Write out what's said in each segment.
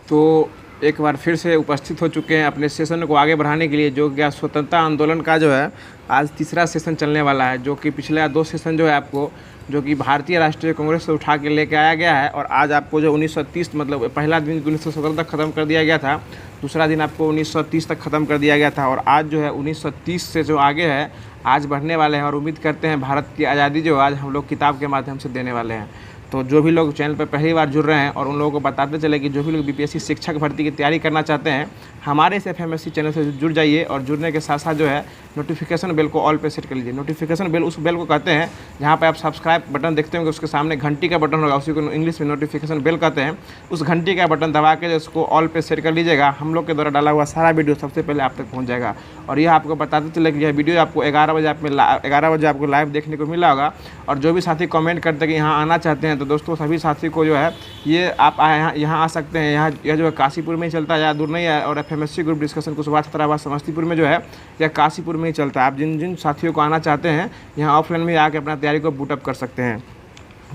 तो एक बार फिर से उपस्थित हो चुके हैं अपने सेशन को आगे बढ़ाने के लिए, जो कि स्वतंत्रता आंदोलन का जो है आज तीसरा सेशन चलने वाला है। जो कि पिछले 2 सेशन जो है आपको जो कि भारतीय राष्ट्रीय कांग्रेस से उठा के लेके आया गया है, और आज आपको जो 1930 मतलब पहला दिन 1917 तक ख़त्म कर दिया गया था, दूसरा दिन आपको 1930 तक ख़त्म कर दिया गया था, और आज जो है 1930 से जो आगे है आज बढ़ने वाले हैं। और उम्मीद करते हैं भारत की आज़ादी जो आज हम लोग किताब के माध्यम से देने वाले हैं। तो जो भी लोग चैनल पर पहली बार जुड़ रहे हैं, और उन लोगों को बताते चले कि जो भी लोग बीपीएससी शिक्षक भर्ती की तैयारी करना चाहते हैं, हमारे इस FMSC चैनल से जुड़ जाइए। और जुड़ने के साथ साथ जो है नोटिफिकेशन बेल को ऑल पे सेट कर लीजिए। नोटिफिकेशन बेल उस बेल को कहते हैं जहाँ पे आप सब्सक्राइब बटन देखते होंगे, उसके सामने घंटी का बटन होगा, उसी को इंग्लिश में नोटिफिकेशन बेल कहते हैं। उस घंटी का बटन दबा के उसको ऑल पे सेट कर लीजिएगा। हम लोग के द्वारा डाला हुआ सारा वीडियो सबसे पहले आप तक पहुँच जाएगा। और यह आपको बताते चले कि यह वीडियो आपको 11 बजे आपको लाइव देखने को मिला होगा। और जो भी साथी कमेंट करते हैं कि यहाँ आना चाहते हैं, तो दोस्तों सभी साथी को जो है ये आप यहाँ आ सकते हैं। यहाँ यह जो है काशीपुर में ही चलता है, ज़्यादा दूर नहीं है। और FMSC group discussion Kushwaha Chhatrabad Samastipur में जो है यह काशीपुर में ही चलता है। आप जिन साथियों को आना चाहते हैं यहाँ ऑफलाइन में आके अपना तैयारी को बूटअप कर सकते हैं।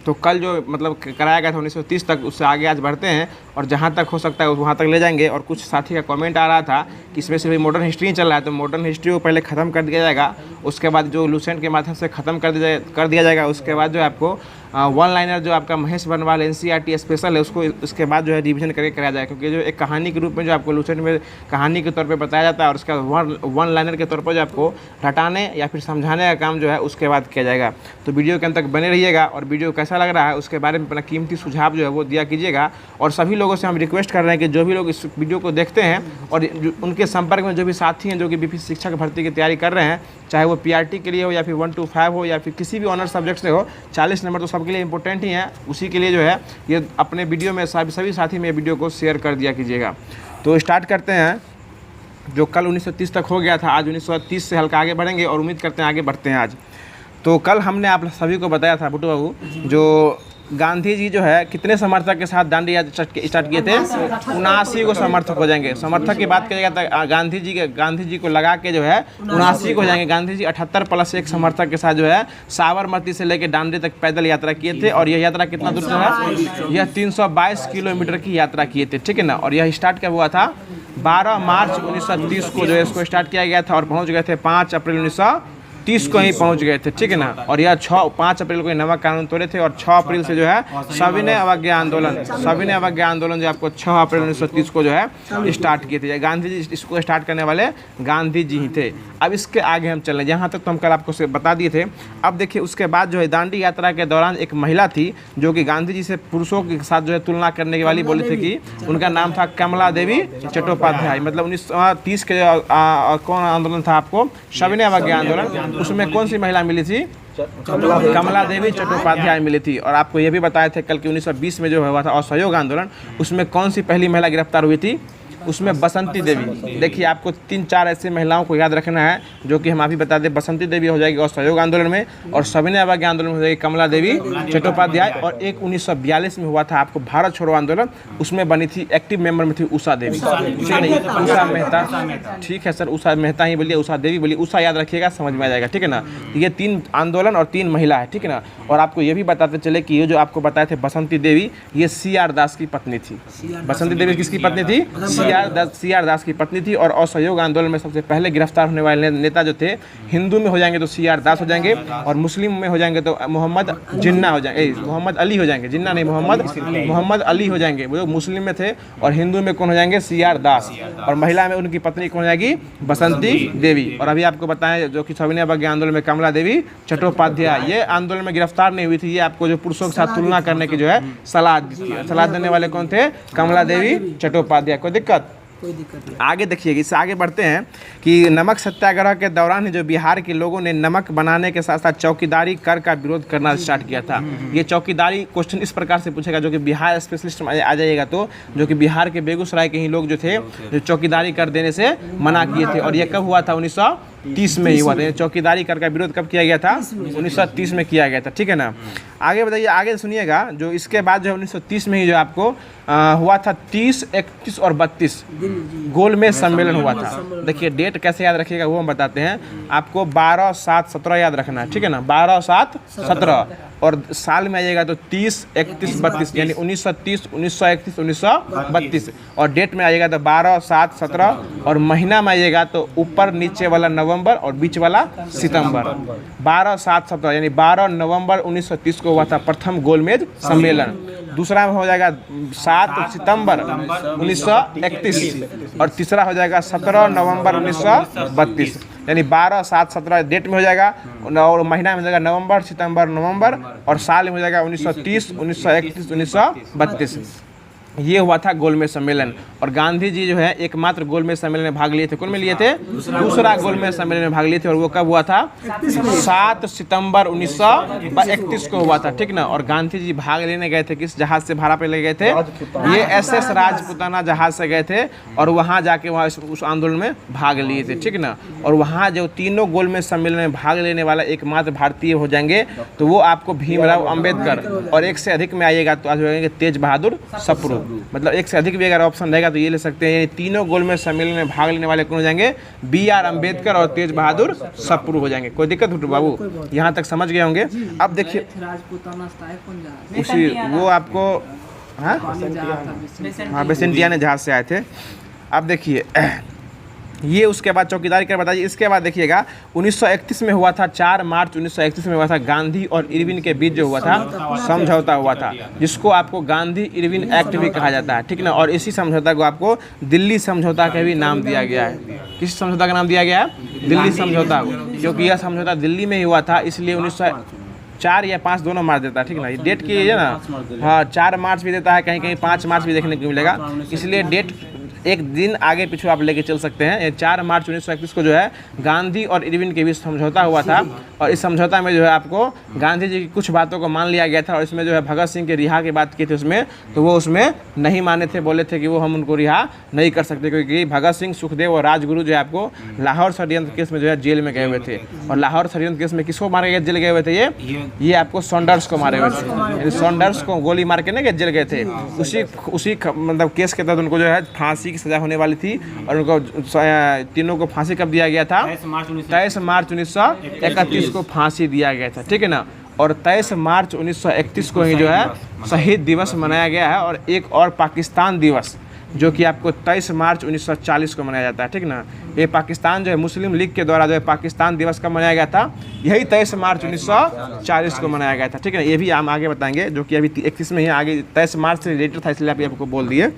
तो कल जो मतलब कराया गया था 1930 तक, उससे आगे आज बढ़ते हैं और जहाँ तक हो सकता है वहाँ तक ले जाएंगे। और कुछ साथी का कमेंट आ रहा था कि इसमें सिर्फ मॉडर्न हिस्ट्री चल रहा है, तो मॉडर्न हिस्ट्री को पहले ख़त्म कर दिया जाएगा, उसके बाद जो लूसेंट के माध्यम से ख़त्म कर दिया जाएगा। उसके बाद जो है आपको वन लाइनर जो आपका महेश बनवाल NCERT स्पेशल है उसको उसके बाद जो है रिवीजन करके कराया जाए, क्योंकि जो एक कहानी के रूप में जो आपको लूसेंट में कहानी के तौर पे बताया जाता है, और उसके बाद वन लाइनर के तौर पर जो आपको रटाने या फिर समझाने का काम जो है उसके बाद किया जाएगा। तो वीडियो के अंत तक बने रहिएगा, और वीडियो कैसा लग रहा है उसके बारे में अपना कीमती सुझाव जो है वो दिया कीजिएगा। और सभी लोगों से हम रिक्वेस्ट कर रहे हैं कि जो भी लोग इस वीडियो को देखते हैं और उनके संपर्क में जो भी साथी हैं जो कि बीपीएससी शिक्षक भर्ती की तैयारी कर रहे हैं, चाहे वो PRT के लिए हो या फिर 1 to 5 हो या फिर किसी भी ऑनर सब्जेक्ट से हो, 40 नंबर तो सबके लिए इंपॉर्टेंट ही है। उसी के लिए जो है ये अपने वीडियो में सभी साथी में वीडियो को शेयर कर दिया कीजिएगा। तो स्टार्ट करते हैं। जो कल 1930 तक हो गया था, आज 1930 से हल्का आगे बढ़ेंगे और उम्मीद करते हैं आगे बढ़ते हैं आज। तो कल हमने आप सभी को बताया था बुट्टू बाबू, जो गांधी जी जो है कितने समर्थक के साथ दांडी यात्रा स्टार्ट किए थे, 79 को समर्थक हो जाएंगे। समर्थक की बात करिएगा तो गांधी जी को लगा के जो है 79 को हो जाएंगे। गांधी जी 78 + 1 समर्थक के साथ जो है साबरमती से लेकर दांडी तक पैदल यात्रा किए थे। और यह यात्रा कितना दूर से है, यह 322 किलोमीटर की यात्रा किए थे, ठीक है ना। और यह स्टार्ट कब हुआ था, 12 मार्च 1930 को जो है इसको स्टार्ट किया गया था, और पहुँच गए थे 5 अप्रैल 1930 को ही पहुंच गए थे, ठीक है ना। और यह 5 अप्रैल को नमक कानून तोड़े थे, और 6 अप्रैल से जो है सविनय अवज्ञा आंदोलन जो आपको 6 अप्रैल 1930 को जो है स्टार्ट किए थे। गांधी जी इसको स्टार्ट करने वाले गांधी जी ही थे। अब इसके आगे हम चल रहे हैं, जहाँ तक तो हम कल आपको से बता दिए थे। अब देखिए उसके बाद जो है दांडी यात्रा के दौरान एक महिला थी जो कि गांधी जी से पुरुषों के साथ जो है तुलना करने वाली बोली थी कि उनका नाम था कमला देवी चट्टोपाध्याय। मतलब 1930 के कौन आंदोलन था आपको, सविनय अवज्ञा आंदोलन, उसमें कौन सी महिला मिली थी, कमला देवी चट्टोपाध्याय मिली थी। और आपको ये भी बताए थे कल कि 1920 में जो हुआ था असहयोग आंदोलन, उसमें कौन सी पहली महिला गिरफ्तार हुई थी, उसमें बसंती देवी। देखिए आपको 3-4 ऐसे महिलाओं को याद रखना है जो कि हम अभी बता दें। बसंती देवी हो जाएगी असहयोग आंदोलन में, और सविनय अवज्ञा आंदोलन में हो जाएगी कमला देवी चट्टोपाध्याय। और एक 1942 में हुआ था आपको भारत छोड़ो आंदोलन, उसमें बनी थी एक्टिव मेंबर में थी उषा देवी, उषा मेहता, ठीक है सर, उषा मेहता ही बोलिए, उषा देवी बोलिए, उषा याद रखिएगा, समझ में आ जाएगा, ठीक है ना। ये 3 आंदोलन और 3 महिला है, ठीक है ना। और आपको ये भी बताते चले कि ये जो आपको बताए थे बसंती देवी, ये CR दास की पत्नी थी। बसंती देवी किसकी पत्नी थी, CR दास की पत्नी थी। और असहयोग आंदोलन में सबसे पहले गिरफ्तार होने वाले नेता जो थे, हिंदू में हो जाएंगे तो CR दास हो जाएंगे, और मुस्लिम में हो जाएंगे तो मोहम्मद जिन्ना हो जाएंगे, मोहम्मद अली हो जाएंगे, जिन्ना नहीं, मोहम्मद अली हो जाएंगे। वो मुस्लिम में थे, और हिंदू में कौन हो जाएंगे, CR दास। और महिला में उनकी पत्नी कौन हो जाएगी, बसंती देवी। और अभी आपको बताएं जो कि सविनय अवज्ञा आंदोलन में कमला देवी चट्टोपाध्याय, ये आंदोलन में गिरफ्तार नहीं हुई थी। ये आपको जो पुरुषों के साथ तुलना करने की जो है सलाह देने वाले कौन थे, कमला देवी चट्टोपाध्याय। कोई दिक्कत नहीं। आगे देखिएगा, इससे आगे बढ़ते हैं कि नमक सत्याग्रह के दौरान ही जो बिहार के लोगों ने नमक बनाने के साथ साथ चौकीदारी कर का विरोध करना स्टार्ट किया था। ये चौकीदारी क्वेश्चन इस प्रकार से पूछेगा, जो कि बिहार स्पेशलिस्ट में आ जाइएगा, तो जो कि बिहार के बेगूसराय के ही लोग जो थे जो चौकीदारी कर देने से मना किए थे। और ये कब हुआ था, 1930 में ही हुआ था। चौकीदारी कर का विरोध कब किया गया था, 1930 में किया गया था, ठीक है ना। आगे बताइए, आगे सुनिएगा। जो इसके बाद जो है 1930 में ही जो आपको हुआ था 30, 31 और 32 गोलमेज सम्मेलन हुआ था। देखिए डेट कैसे याद रखिएगा वो हम बताते हैं आपको। 12, 7, 17 याद रखना है, ठीक है ना। 12, 7, 17 और साल में आइएगा तो 30, 31, 32 यानी 1930, 1931, 1932। और डेट में आइएगा तो 12, 7, 17 और महीना में आइएगा तो ऊपर नीचे वाला नवंबर और बीच वाला सितंबर। 12, 7, 17 यानी 12 नवंबर 1930 को हुआ था प्रथम गोलमेज सम्मेलन। दूसरा में हो जाएगा 7 सितंबर 1931 और तीसरा हो जाएगा 17 नवंबर 1932 यानी 12, 7, 17 डेट में हो जाएगा और महीना में हो जाएगा नवंबर, सितंबर, नवंबर और साल में हो जाएगा 1930, 1931, 1932। ये हुआ था गोलमेज सम्मेलन। और गांधी जी जो है एकमात्र गोलमेज सम्मेलन में भाग लिए थे। कौन में लिए थे? दूसरा गोलमेज सम्मेलन में भाग लिए थे और वो कब हुआ था? 7 सितंबर 1931 को हुआ था, ठीक ना। और गांधी जी भाग लेने गए थे किस जहाज से भाड़ा पे ले गए थे? ये SS राजपुताना जहाज से गए थे और वहाँ जाके वहाँ उस आंदोलन में भाग लिए थे, ठीक ना। और वहाँ जो तीनों गोलमेज सम्मेलन में भाग लेने वाला एकमात्र भारतीय हो जाएंगे तो वो आपको भीमराव अंबेडकर, और एक से अधिक में आइएगा तो आज हो जाएंगे तेज बहादुर सप्रू। मतलब एक से अधिक भी अगर ऑप्शन रहेगा तो ये ले सकते हैं। यानी तीनों गोलमेज सम्मेलन में भाग लेने वाले कौन हो जाएंगे? BR अम्बेडकर और तेज बहादुर सप्रू हो जाएंगे। कोई दिक्कत हो बाबू? यहाँ तक समझ गए होंगे। अब देखिए उसी वो आपको हाँ बेसेंटियाना जहाज से आए थे। अब देखिए ये उसके बाद चौकीदारी कर बताइए। इसके बाद देखिएगा 1931 में हुआ था, 4 मार्च 1931 में हुआ था गांधी और इरविन के बीच जो हुआ था समझौता हुआ था, जिसको आपको गांधी इरविन एक्ट भी कहा जाता है, ठीक ना। और इसी समझौता को आपको दिल्ली समझौता का भी नाम दिया गया है। किस समझौता का नाम दिया गया है? दिल्ली समझौता, क्योंकि यह समझौता दिल्ली में ही हुआ था, इसलिए 4 या 5 दोनों मार्च देता है, ठीक ना। ये डेट की है ना, हाँ 4 मार्च भी देता है, कहीं कहीं 5 मार्च भी देखने को मिलेगा, इसलिए डेट एक दिन आगे पीछे आप लेके चल सकते हैं। 4 मार्च 1931 को जो है गांधी और इरविन के बीच समझौता हुआ था और इस समझौता में जो है आपको गांधी जी की कुछ बातों को मान लिया गया था और इसमें जो है भगत सिंह के रिहा की बात की थी उसमें, तो वो उसमें नहीं माने थे, बोले थे कि वो हम उनको रिहा नहीं कर सकते क्योंकि भगत सिंह, सुखदेव और राजगुरु जो है आपको लाहौर षड्यंत्र केस में जो है जेल में गए हुए थे। और लाहौर षड्यंत्र केस में किसको मारे गए, जेल गए हुए थे? ये आपको सॉन्डर्स को मारे हुए थे। सॉन्डर्स को गोली मार के ना जेल गए थे। उसी मतलब केस के तहत उनको जो है फांसी की सजा होने वाली थी और उनको तीनों को फांसी कब दिया गया था? 23 मार्च 1931 को फांसी दिया गया था, ठीक है ना। और 23 मार्च 1931 को ही जो है शहीद दिवस मनाया गया है। और एक और पाकिस्तान दिवस जो कि आपको 23 मार्च 1940 को मनाया जाता है, ठीक ना। ये पाकिस्तान जो है मुस्लिम लीग के द्वारा जो है पाकिस्तान दिवस कब मनाया गया था? यही 23 मार्च 1940 को मनाया गया था, ठीक है। ये भी हम आगे बताएंगे जो कि अभी 31 में ही आगे 23 मार्च से रिलेटेड था, इसलिए आप आपको बोल दिए।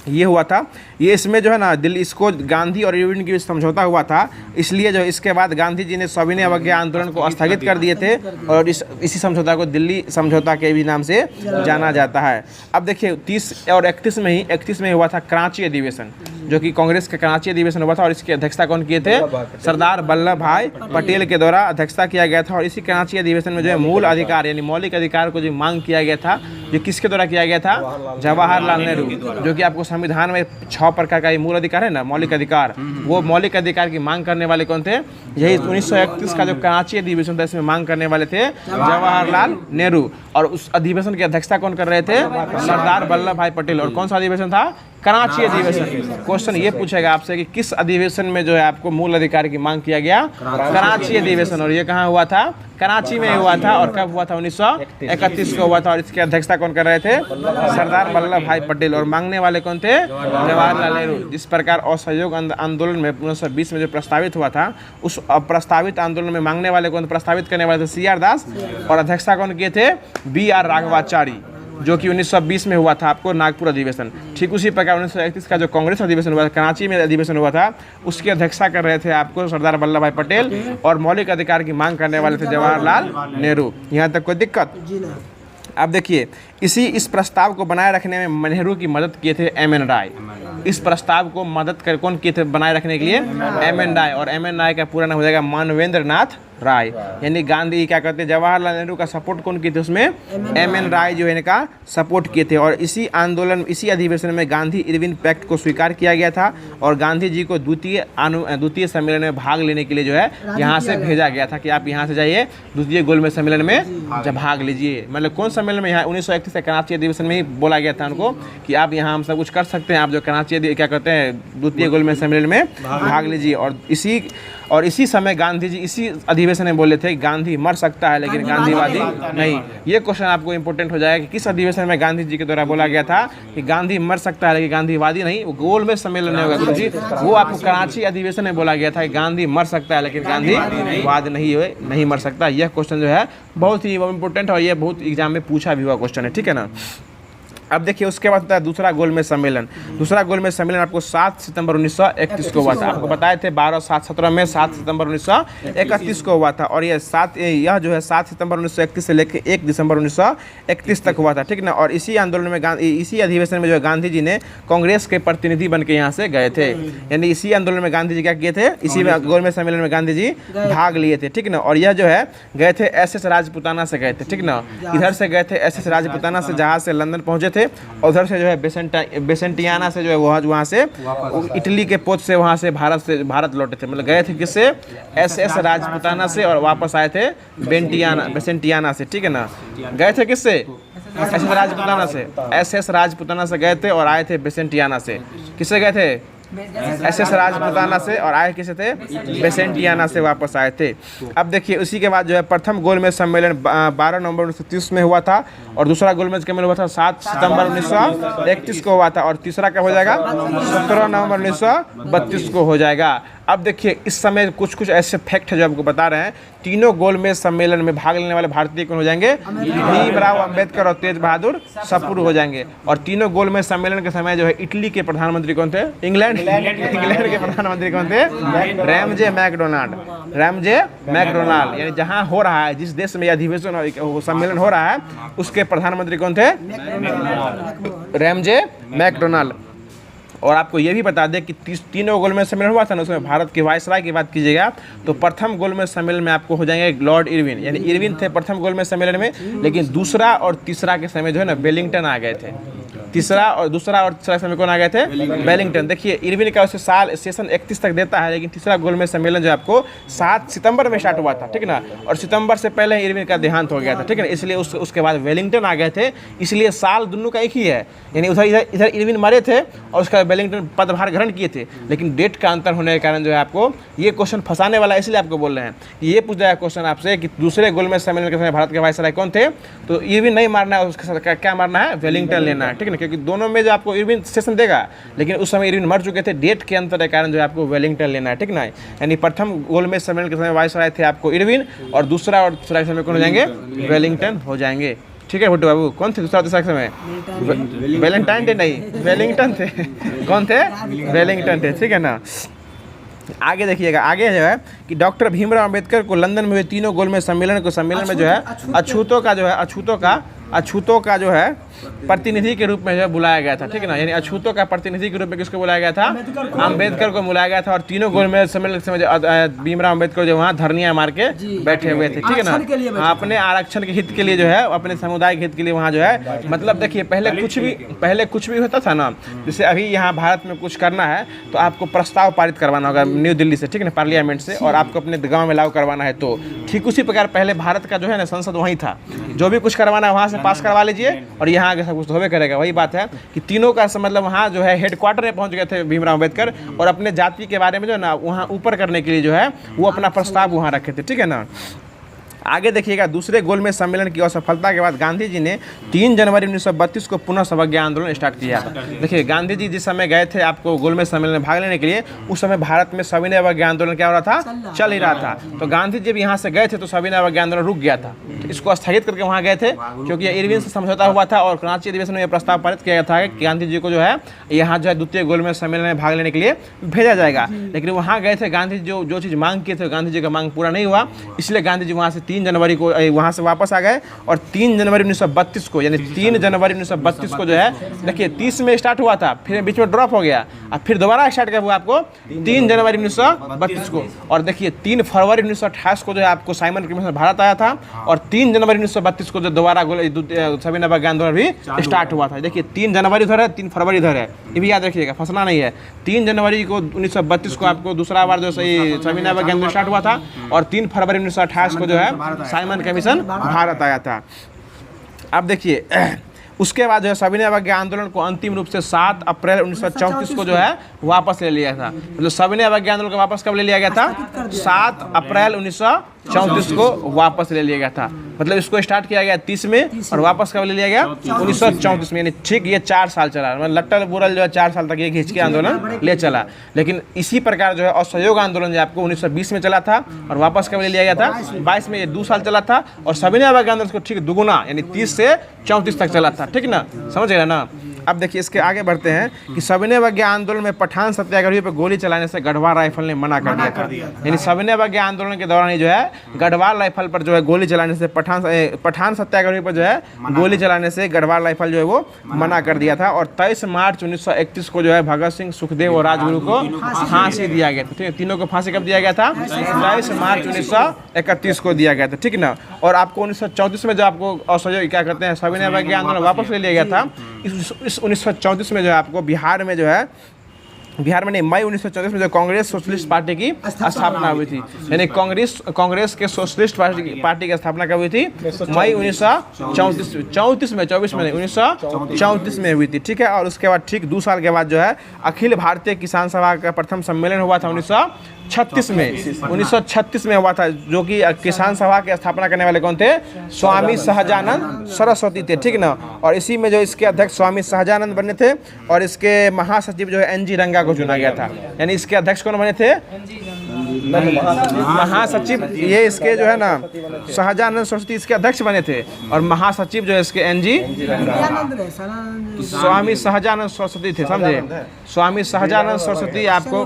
ये हुआ था, ये इसमें जो है ना दिल्ली, इसको गांधी और इरविन के बीच समझौता हुआ था, इसलिए जो इसके बाद गांधी जी ने सविनय अवज्ञा आंदोलन को स्थगित कर दिए थे और इसी समझौता को दिल्ली समझौता के भी नाम से जाना जाता है। अब देखिए 30 और 31 में हुआ था कराची अधिवेशन, जो कि कांग्रेस का कराची अधिवेशन हुआ था और इसकी अध्यक्षता कौन किए थे? सरदार वल्लभ भाई पटेल के द्वारा अध्यक्षता किया गया था। और इसी कराची अधिवेशन में जो है मूल अधिकार यानी मौलिक अधिकार को जो मांग किया गया था, ये किसके द्वारा किया गया था? जवाहरलाल नेहरू, जो कि आपको संविधान में 6 प्रकार का ये मूल अधिकार है ना, मौलिक अधिकार, वो मौलिक अधिकार की मांग करने वाले कौन थे? यही 1931 का जो कराची अधिवेशन था इसमें मांग करने वाले थे जवाहरलाल नेहरू। और उस अधिवेशन की अध्यक्षता कौन कर रहे थे? सरदार वल्लभ भाई पटेल। और कौन सा अधिवेशन था? कराची अधिवेशन। क्वेश्चन ये पूछेगा आपसे कि किस अधिवेशन में जो है आपको मूल अधिकार की मांग किया गया? कराची अधिवेशन। और ये कहाँ हुआ था? कराची में हुआ था। और कब हुआ था? 1931 को हुआ था। और इसकी अध्यक्षता कौन कर रहे थे? सरदार वल्लभ भाई पटेल। और मांगने वाले कौन थे? जवाहरलाल नेहरू। जिस प्रकार असहयोग आंदोलन में 1920 में जो प्रस्तावित हुआ था, उस प्रस्तावित आंदोलन में मांगने वाले कौन, प्रस्तावित करने वाले थे CR दास और अध्यक्षता कौन किए थे? BR राघवाचारी, जो कि 1920 में हुआ था आपको नागपुर अधिवेशन। ठीक उसी प्रकार 1931 का जो कांग्रेस अधिवेशन हुआ था, कराची में अधिवेशन हुआ था, उसकी अध्यक्षता कर रहे थे आपको सरदार वल्लभ भाई पटेल और मौलिक अधिकार की मांग करने वाले थे जवाहरलाल नेहरू। यहाँ तक कोई दिक्कत? अब देखिए इस प्रस्ताव को बनाए रखने में नेहरू की मदद किए थे MN राय। इस प्रस्ताव को मदद कर कौन किए थे बनाए रखने के लिए? MN राय। और MN राय का पूरा नाम हो जाएगा मानवेंद्र नाथ राय। यानी गांधी क्या कहते हैं, जवाहरलाल नेहरू का सपोर्ट कौन किए थे उसमें? MN राय जो है इनका सपोर्ट किए थे। और इसी आंदोलन, इसी अधिवेशन में गांधी इरविन पैक्ट को स्वीकार किया गया था और गांधी जी को द्वितीय सम्मेलन में भाग लेने के लिए जो है यहाँ से भेजा गया था कि आप यहाँ से जाइए द्वितीय गोलमेज सम्मेलन में जब भाग लीजिए। मतलब कौन सम्मेलन में? यहाँ 1931 से कराची अधिवेशन में ही बोला गया था उनको कि आप यहाँ हम सब कुछ कर सकते हैं, आप जो कराची क्या कहते हैं द्वितीय गोलमेज सम्मेलन में भाग लीजिए। और इसी और इसी समय गांधी जी इसी अधिवेशन में बोले थे कि गांधी मर सकता है लेकिन गांधीवादी नहीं। ये क्वेश्चन आपको इंपॉर्टेंट हो जाएगा कि किस अधिवेशन में गांधी जी के द्वारा बोला गया था कि गांधी मर सकता है लेकिन गांधीवादी नहीं। वो गोलमेज सम्मेलन नहीं होगा गुरु जी, वो आपको कराची अधिवेशन में बोला गया था कि गांधी मर सकता है लेकिन गांधीवाद नहीं मर सकता। यह क्वेश्चन जो है बहुत ही इंपॉर्टेंट है और ये बहुत एग्जाम में पूछा भी हुआ क्वेश्चन है, ठीक है ना। अब देखिए उसके बाद होता है दूसरा गोलमेज सम्मेलन। दूसरा गोलमेज सम्मेलन आपको 7 सितंबर 1931 को हुआ था। आपको बताए थे 12/7/17 में 7 सितंबर 1931 को हुआ था और यह जो है 7 सितंबर 1931 से लेकर 1 दिसंबर 1931 तक हुआ था, ठीक ना। और इसी आंदोलन में इसी अधिवेशन में जो है गांधी जी ने कांग्रेस के प्रतिनिधि बन के यहाँ से गए थे। यानी इसी आंदोलन में गांधी जी क्या किए थे, इसी गोलमेज सम्मेलन में गांधी जी भाग लिए थे, ठीक ना। और यह जो है गए थे SS राजपुताना से गए थे, ठीक ना। इधर से गए थे SS राजपुताना से जहाज से लंदन पहुंचे थे। उधर से जो है बेसेंटियाना से जो है वहाँ से इटली के पोत से वहाँ से भारत लौटे थे। मतलब गए थे किससे, SS राजपुताना से और वापस आए थे बेसेंटियाना से, ठीक है ना। गए थे किससे, SS राजपुताना से। SS राजपुताना से गए थे और आए थे बेसेंटियाना से। किससे गए थे, SS राजपुताना से और आए किसे थे, बेसेंटियाना से वापस आए थे। अब देखिए उसी के बाद जो है प्रथम गोलमेज सम्मेलन 12 नवंबर 1930 में हुआ था और दूसरा गोलमेज सम्मेलन हुआ था 7 सितंबर 1931 को हुआ था और तीसरा क्या हो जाएगा 17 नवंबर 1932 को हो जाएगा। अब देखिए इस समय कुछ ऐसे फैक्ट है जो आपको बता रहे हैं। तीनों गोलमेज सम्मेलन में भाग लेने वाले भारतीय कौन हो जाएंगे, भीमराव अंबेडकर और तेज बहादुर सप्रू हो जाएंगे। और तीनों गोलमेज सम्मेलन के समय जो है इटली के प्रधानमंत्री कौन थे, इंग्लैंड के प्रधानमंत्री कौन थे, रैमजे मैकडोनाल्ड। यानी जहां हो रहा है, जिस देश में अधिवेशन सम्मेलन हो रहा है उसके प्रधानमंत्री कौन थे, रैमजे मैकडोनाल्ड। और आपको ये भी बता दें कि तीनों गोलमेज सम्मेलन हुआ था ना, उसमें भारत के वायसराय की बात कीजिएगा तो प्रथम गोलमेज सम्मेलन में आपको हो जाएंगे लॉर्ड इरविन। यानी इरविन थे प्रथम गोलमेज सम्मेलन में, लेकिन दूसरा और तीसरा के समय जो है ना वेलिंगटन आ गए थे। दूसरा और तीसरा समय कौन आ गए थे, वेलिंगटन। देखिए इरविन का उसे साल सेशन 31 तक देता है, लेकिन तीसरा गोलमेज सम्मेलन जो आपको 7 सितंबर में स्टार्ट हुआ था, ठीक ना। और सितंबर से पहले इरविन का देहांत हो गया था, ठीक है ना। इसलिए उसके बाद वेलिंगटन आ गए थे, इसलिए साल दोनों का एक ही है। यानी इधर इरविन मरे थे और उसका वेलिंगटन पदभार ग्रहण किए थे, लेकिन डेट का अंतर होने के कारण जो है आपको ये क्वेश्चन फंसाने वाला है। इसलिए आपको बोल रहे हैं कि ये पूछा है क्वेश्चन आपसे कि दूसरे गोलमेज सम्मेलन के समय भारत के वायसराय कौन थे, तो इरविन नहीं मारना है, उसके साथ क्या मारना है, वेलिंगटन लेना है, ठीक है ना। क्योंकि दोनों में जो आपको इरविन सेशन देगा, लेकिन उस समय इरविन मर चुके थे, डेट के अंतर के कारण जो है आपको वेलिंगटन लेना है, ठीक ना। यानी प्रथम गोलमेज सम्मेलन के समय वायसराय थे आपको इरविन और दूसरा और तीसरा समय कौन हो जाएंगे, वेलिंगटन हो जाएंगे, ठीक है भुट्टो बाबू। कौन थे दूसरा तीसरा समय, वैलेंटाइन डे नहीं, वेलिंगटन थे। कौन थे, वेलिंगटन थे, ठीक है ना। आगे देखिएगा, आगे जो है कि डॉक्टर भीमराव अंबेडकर को लंदन में हुए तीनों गोलमेज सम्मेलन में जो है अछूतों का जो है प्रतिनिधि के रूप में जो है बुलाया गया था, ठीक है ना। यानी अछूतों का प्रतिनिधि के रूप में किसको बुलाया गया था, अंबेडकर को बुलाया गया था। और तीनों गोलमेज सम्मेलन के समय भीमराव अंबेडकर जो वहाँ धरनियाँ मार के बैठे हुए थे, ठीक है ना। अपने आरक्षण के हित के लिए जो है, अपने समुदाय के हित के लिए वहाँ जो है, मतलब देखिए पहले कुछ भी होता था ना, जैसे अभी यहाँ भारत में कुछ करना है तो आपको प्रस्ताव पारित करवाना होगा न्यू दिल्ली से, ठीक है ना, पार्लियामेंट से, और आपको अपने गाँव में लागू करवाना है। तो ठीक उसी प्रकार पहले भारत का जो है ना संसद वहीं था, जो भी कुछ करवाना है वहाँ से पास करवा लीजिए और यहाँ आगे सब कुछ होवे करेगा। वही बात है कि तीनों का मतलब वहाँ जो है हेडक्वार्टर में पहुँच गए थे भीमराव अंबेडकर, और अपने जाति के बारे में जो है ना वहाँ ऊपर करने के लिए जो है वो अपना प्रस्ताव वहाँ रखे थे, ठीक है ना। आगे देखिएगा, दूसरे गोलमेज सम्मेलन की असफलता के बाद गांधी जी ने 3 जनवरी 1932 को पुनः सवज्ञा आंदोलन स्टार्ट किया। देखिए गांधी जी जिस समय गए थे आपको गोलमेज सम्मेलन में भाग लेने के लिए, उस समय भारत में सविनय अवज्ञा आंदोलन क्या हो रहा था, चल ही रहा था। तो गांधी जी जब यहाँ से गए थे तो सविनय अवज्ञा आंदोलन रुक गया था, तो इसको स्थगित करके वहाँ गए थे, क्योंकि इरविन से समझौता हुआ था और कराची अधिवेशन में यह प्रस्ताव पारित किया गया था कि गांधी जी को जो है यहाँ जो है द्वितीय गोलमेज सम्मेलन में भाग लेने के लिए भेजा जाएगा। लेकिन वहाँ गए थे, गांधी जी जो चीज़ मांग किए थे गांधी जी का मांग पूरा नहीं हुआ, इसलिए गांधी जी वहाँ से 3 जनवरी को वहाँ से वापस आ गए और 3 जनवरी 1932 को, यानी 3 जनवरी 1932 को जो है देखिए 30 में स्टार्ट हुआ था, फिर बीच में ड्रॉप हो गया और फिर दोबारा स्टार्ट किया हुआ आपको 3 जनवरी 1932 को। और देखिए 3 फरवरी 1928 को जो है आपको साइमन कमीशन भारत आया था और 3 जनवरी 1932 को जो दोबारा सविनय अवज्ञा आंदोलन भी स्टार्ट हुआ था। देखिए 3 जनवरी इधर है, 3 फरवरी इधर है, ये भी याद रखिएगा, फंसना नहीं है। 3 जनवरी को 1932 को आपको दूसरा बार जो सविनय अवज्ञा आंदोलन स्टार्ट हुआ था और 3 फरवरी 1928 को जो है साइमन कमीशन भारत आया था। अब देखिए उसके बाद जो है सविनय अवज्ञा आंदोलन को अंतिम रूप से 7 अप्रैल 1934 को जो है वापस ले लिया था। मतलब सविनय अवज्ञा आंदोलन को वापस कब ले लिया गया था? 7 अप्रैल 1934 को वापस ले लिया गया था। मतलब इसको स्टार्ट किया गया 30 में और वापस कब ले लिया गया? 1934 में। यानी ठीक ये 4 साल चला। मतलब लट्टल बुरल जो है 4 साल तक ये घिंच के आंदोलन ले चला। लेकिन इसी प्रकार जो है असहयोग आंदोलन जो आपको 1920 में चला था और वापस कब ले लिया गया था? 22 में। ये 2 साल चला था। और सविनय अवज्ञा आंदोलन को ठीक दुगुना यानी 30 से 34 तक चला था। ठीक ना, समझ गए ना। अब देखिए इसके आगे बढ़ते हैं कि सविनय अवज्ञा आंदोलन में पठान सत्याग्रहियों पर गोली चलाने से गढ़वाल राइफल ने मना कर दिया था। यानी सविनय अवज्ञा आंदोलन के दौरान ही जो है गढ़वाल राइफल पर जो है गोली चलाने से पठान सत्याग्रहियों पर जो है गोली चलाने से गढ़वाल राइफल जो है वो मना कर दिया था। और 23 मार्च 1931 को जो है भगत सिंह, सुखदेव और राजगुरु को फांसी दिया गया था। ठीक है, तीनों को फांसी कब दिया गया था? 23 मार्च 1931 को दिया गया था। ठीक ना। और आपको 1934 में जो आपको असहयोग क्या कहते हैं सविनय अवज्ञा आंदोलन वापस ले लिया गया था। इस 1934 में जो है आपको बिहार में जो है नहीं, मई 1934 में जो कांग्रेस सोशलिस्ट पार्टी की स्थापना हुई थी। यानी कांग्रेस के सोशलिस्ट पार्टी की स्थापना कब हुई थी? मई 1934 में, 24 में नहीं, 1934 में हुई थी। ठीक है। और उसके बाद ठीक 2 साल के बाद जो है अखिल भारतीय किसान सभा का प्रथम सम्मेलन हुआ था 1936 में हुआ था। जो कि किसान सभा की स्थापना करने वाले कौन थे? स्वामी सहजानंद सरस्वती थे। ठीक ना। और इसी में जो इसके अध्यक्ष स्वामी सहजानंद बने थे और इसके महासचिव जो है NG रंगा को चुना गया था। यानी इसके अध्यक्ष कौन बने थे? महासचिव। ये इसके जो है ना सहजानंद सरस्वती इसके अध्यक्ष बने थे और महासचिव जो है इसके NG स्वामी सहजानंद सरस्वती थे। समझे? स्वामी सहजानंद सरस्वती आपको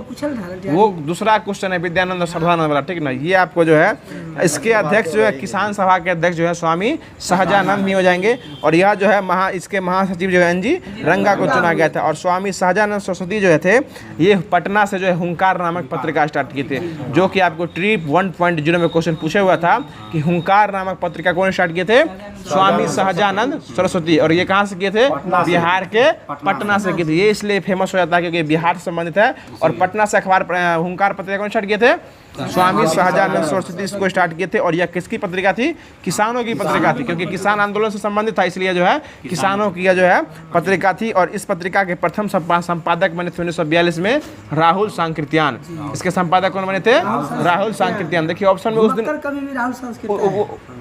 वो दूसरा क्वेश्चन है विद्यानंद सरदानंद वाला। ठीक ना। ये आपको जो है इसके अध्यक्ष जो है किसान सभा के अध्यक्ष जो है स्वामी सहजानंद ही हो जाएंगे। और यह जो है इसके महासचिव जो है NG रंगा को चुना गया था। और स्वामी सहजानंद सरस्वती जो है थे ये पटना से जो है हुंकार नामक पत्रिका स्टार्ट किए थे। जो कि आपको ट्रिप 1.0 में क्वेश्चन पूछा हुआ था कि हुंकार नामक पत्रिका कौन स्टार्ट किए थे? स्वामी सहजानंद सरस्वती। और ये कहाँ से किए थे? बिहार के पटना से किए थे। ये इसलिए फेमस हो जाता है क्योंकि बिहार से संबंधित है। और पटना से अखबार हुंकार पत्रिका कौन स्टार्ट किए थे? स्वामी सहजानंद सरस्वती इसको स्टार्ट किए थे। और यह किसकी पत्रिका थी? किसानों की पत्रिका थी। क्योंकि किसान आंदोलन से संबंधित था इसलिए जो है किसानों की जो है पत्रिका थी। और इस पत्रिका के प्रथम संपादक बने थे 1942 में राहुल सांकृत्यान। इसके संपादक कौन बने थे? राहुल सांकृत्यान। देखिए ऑप्शन में उस दिन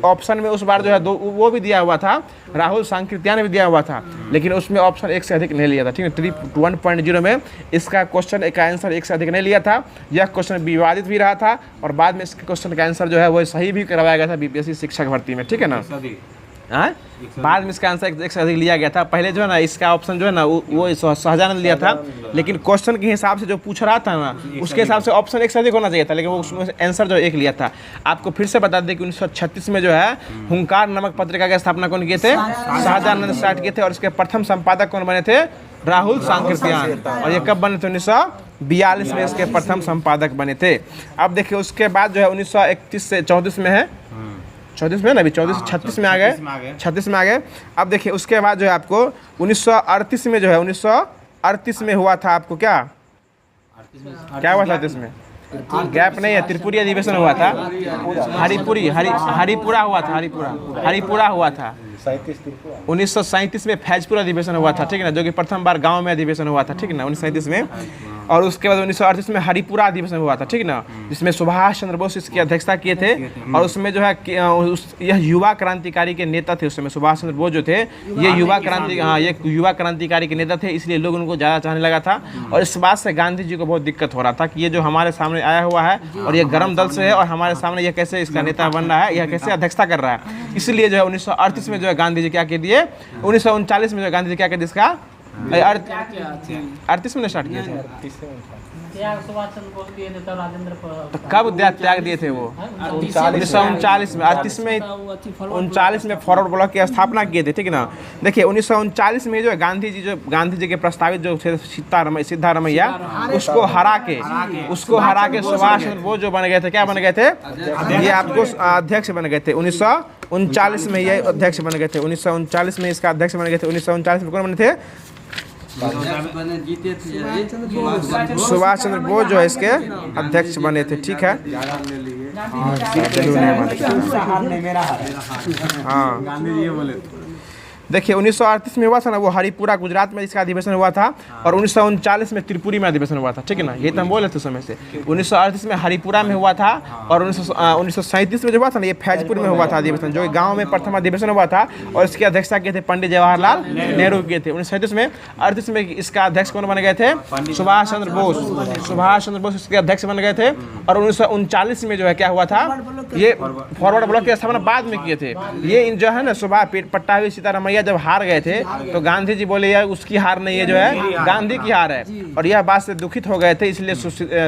ऑप्शन में उस बार जो है वो भी दिया हुआ था, राहुल सांकृत्यान भी दिया हुआ था। लेकिन उसमें ऑप्शन 1 से अधिक नहीं लिया था। ठीक है। ट्रिप 1.0 में इसका क्वेश्चन का आंसर 1 से अधिक नहीं लिया था। यह क्वेश्चन विवादित भी रहा था और बाद में इसके क्वेश्चन का आंसर जो है वो सही भी करवाया गया था BPSC शिक्षक भर्ती में। ठीक है ना। बाद में इसका आंसर 1 से अधिक लिया गया था। पहले जो है ना इसका ऑप्शन जो है ना वो सहजानंद लिया था। लेकिन क्वेश्चन के हिसाब से जो पूछ रहा था ना उसके हिसाब से ऑप्शन 1 से अधिक होना चाहिए था। लेकिन वो उसमें आंसर जो 1 लिया था। आपको फिर से बता दें कि 1936 में जो है हुंकार नामक पत्रिका की स्थापना कौन किए थे? सहजानंद स्टार्ट किए थे। और इसके प्रथम संपादक कौन बने थे? राहुल सांकृत्यान। और ये कब बने थे? 1942 में इसके प्रथम संपादक बने थे। अब देखिए उसके बाद जो है 1931 से 34 में है, 34 में ना, अभी 34 से 36 में आ गए, 36 में आ गए। अब देखिए उसके बाद जो है आपको 1938 में जो है 1938 में हुआ था आपको क्या हुआ था? 38 में गैप नहीं है, त्रिपुरी अधिवेशन हुआ था। हरिपुरा हुआ था। हरिपुरा हुआ था 1937 में। फैजपुर अधिवेशन हुआ था। ठीक है ना। जो कि प्रथम बार गांव में अधिवेशन हुआ था। ठीक है ना, 1937 में। और उसके बाद 1938 में हरिपुरा अधिवेशन हुआ था। ठीक है ना। जिसमें सुभाष चंद्र बोस इसकी अध्यक्षता किए थे। और उसमें जो है यह युवा क्रांतिकारी के नेता थे। उस समय सुभाष चंद्र बोस जो थे ये युवा क्रांतिकारी के नेता थे। इसलिए लोग उनको ज़्यादा चाहने लगा था। और इस बात से गांधी जी को बहुत दिक्कत हो रहा था कि ये जो हमारे सामने आया हुआ है और ये गर्म दल से है और हमारे सामने यह कैसे इसका नेता बन रहा है, यह कैसे अध्यक्षता कर रहा है। इसलिए जो है 1938 में जो है गांधी जी क्या कह दिए? 1939 में जो गांधी जी क्या कह दिए? इसका 38 में स्टार्ट किए थे। तो कब त्याग दिए थे वो? 1939 में। 38 में 39 में फॉरवर्ड ब्लॉक की स्थापना किए थे। ठीक है ना। देखिए 1939 में जो है गांधी जी के प्रस्तावित जो थे सिद्धारमैया उसको हरा के सुभाष चंद्र बोस जो बन गए थे, क्या बन गए थे? ये आपको अध्यक्ष बन गए थे। 1939 में ये अध्यक्ष बन गए थे। 1939 में इसका अध्यक्ष बन गए थे। 1939 में कौन बने थे? सुभाष चंद्र बोस जो है इसके अध्यक्ष बने थे। ठीक है। हाँ देखिए 1938 में हुआ था ना वो हरिपुरा गुजरात में इसका अधिवेशन हुआ था, और 1939 में त्रिपुरी में अधिवेशन हुआ था, ठीक है ना, ये तो हम बोले थे समय से। 1938 में हरिपुरा में हुआ था, और 1937 में जो हुआ था ना ये फैजपुर में हुआ था अधिवेशन, जो गाँव में प्रथम अधिवेशन हुआ था, और इसकी अध्यक्षता किए थे पंडित जवाहरलाल नेहरू किए थे। 1937 में 38 में इसका अध्यक्ष कौन बन गए थे? सुभाष चंद्र बोस। सुभाष चंद्र बोस इसके अध्यक्ष बन गए थे। और 1939 में जो है क्या हुआ था, ये फॉरवर्ड ब्लॉक की स्थापना बाद में किए थे। ये जो है ना सुभाष पट्टाभी सीतारामैया जब हार गए थे तो गांधी जी बोले यार उसकी हार नहीं है, जो है गांधी की हार है, और यह बात से दुखित हो गए थे, इसलिए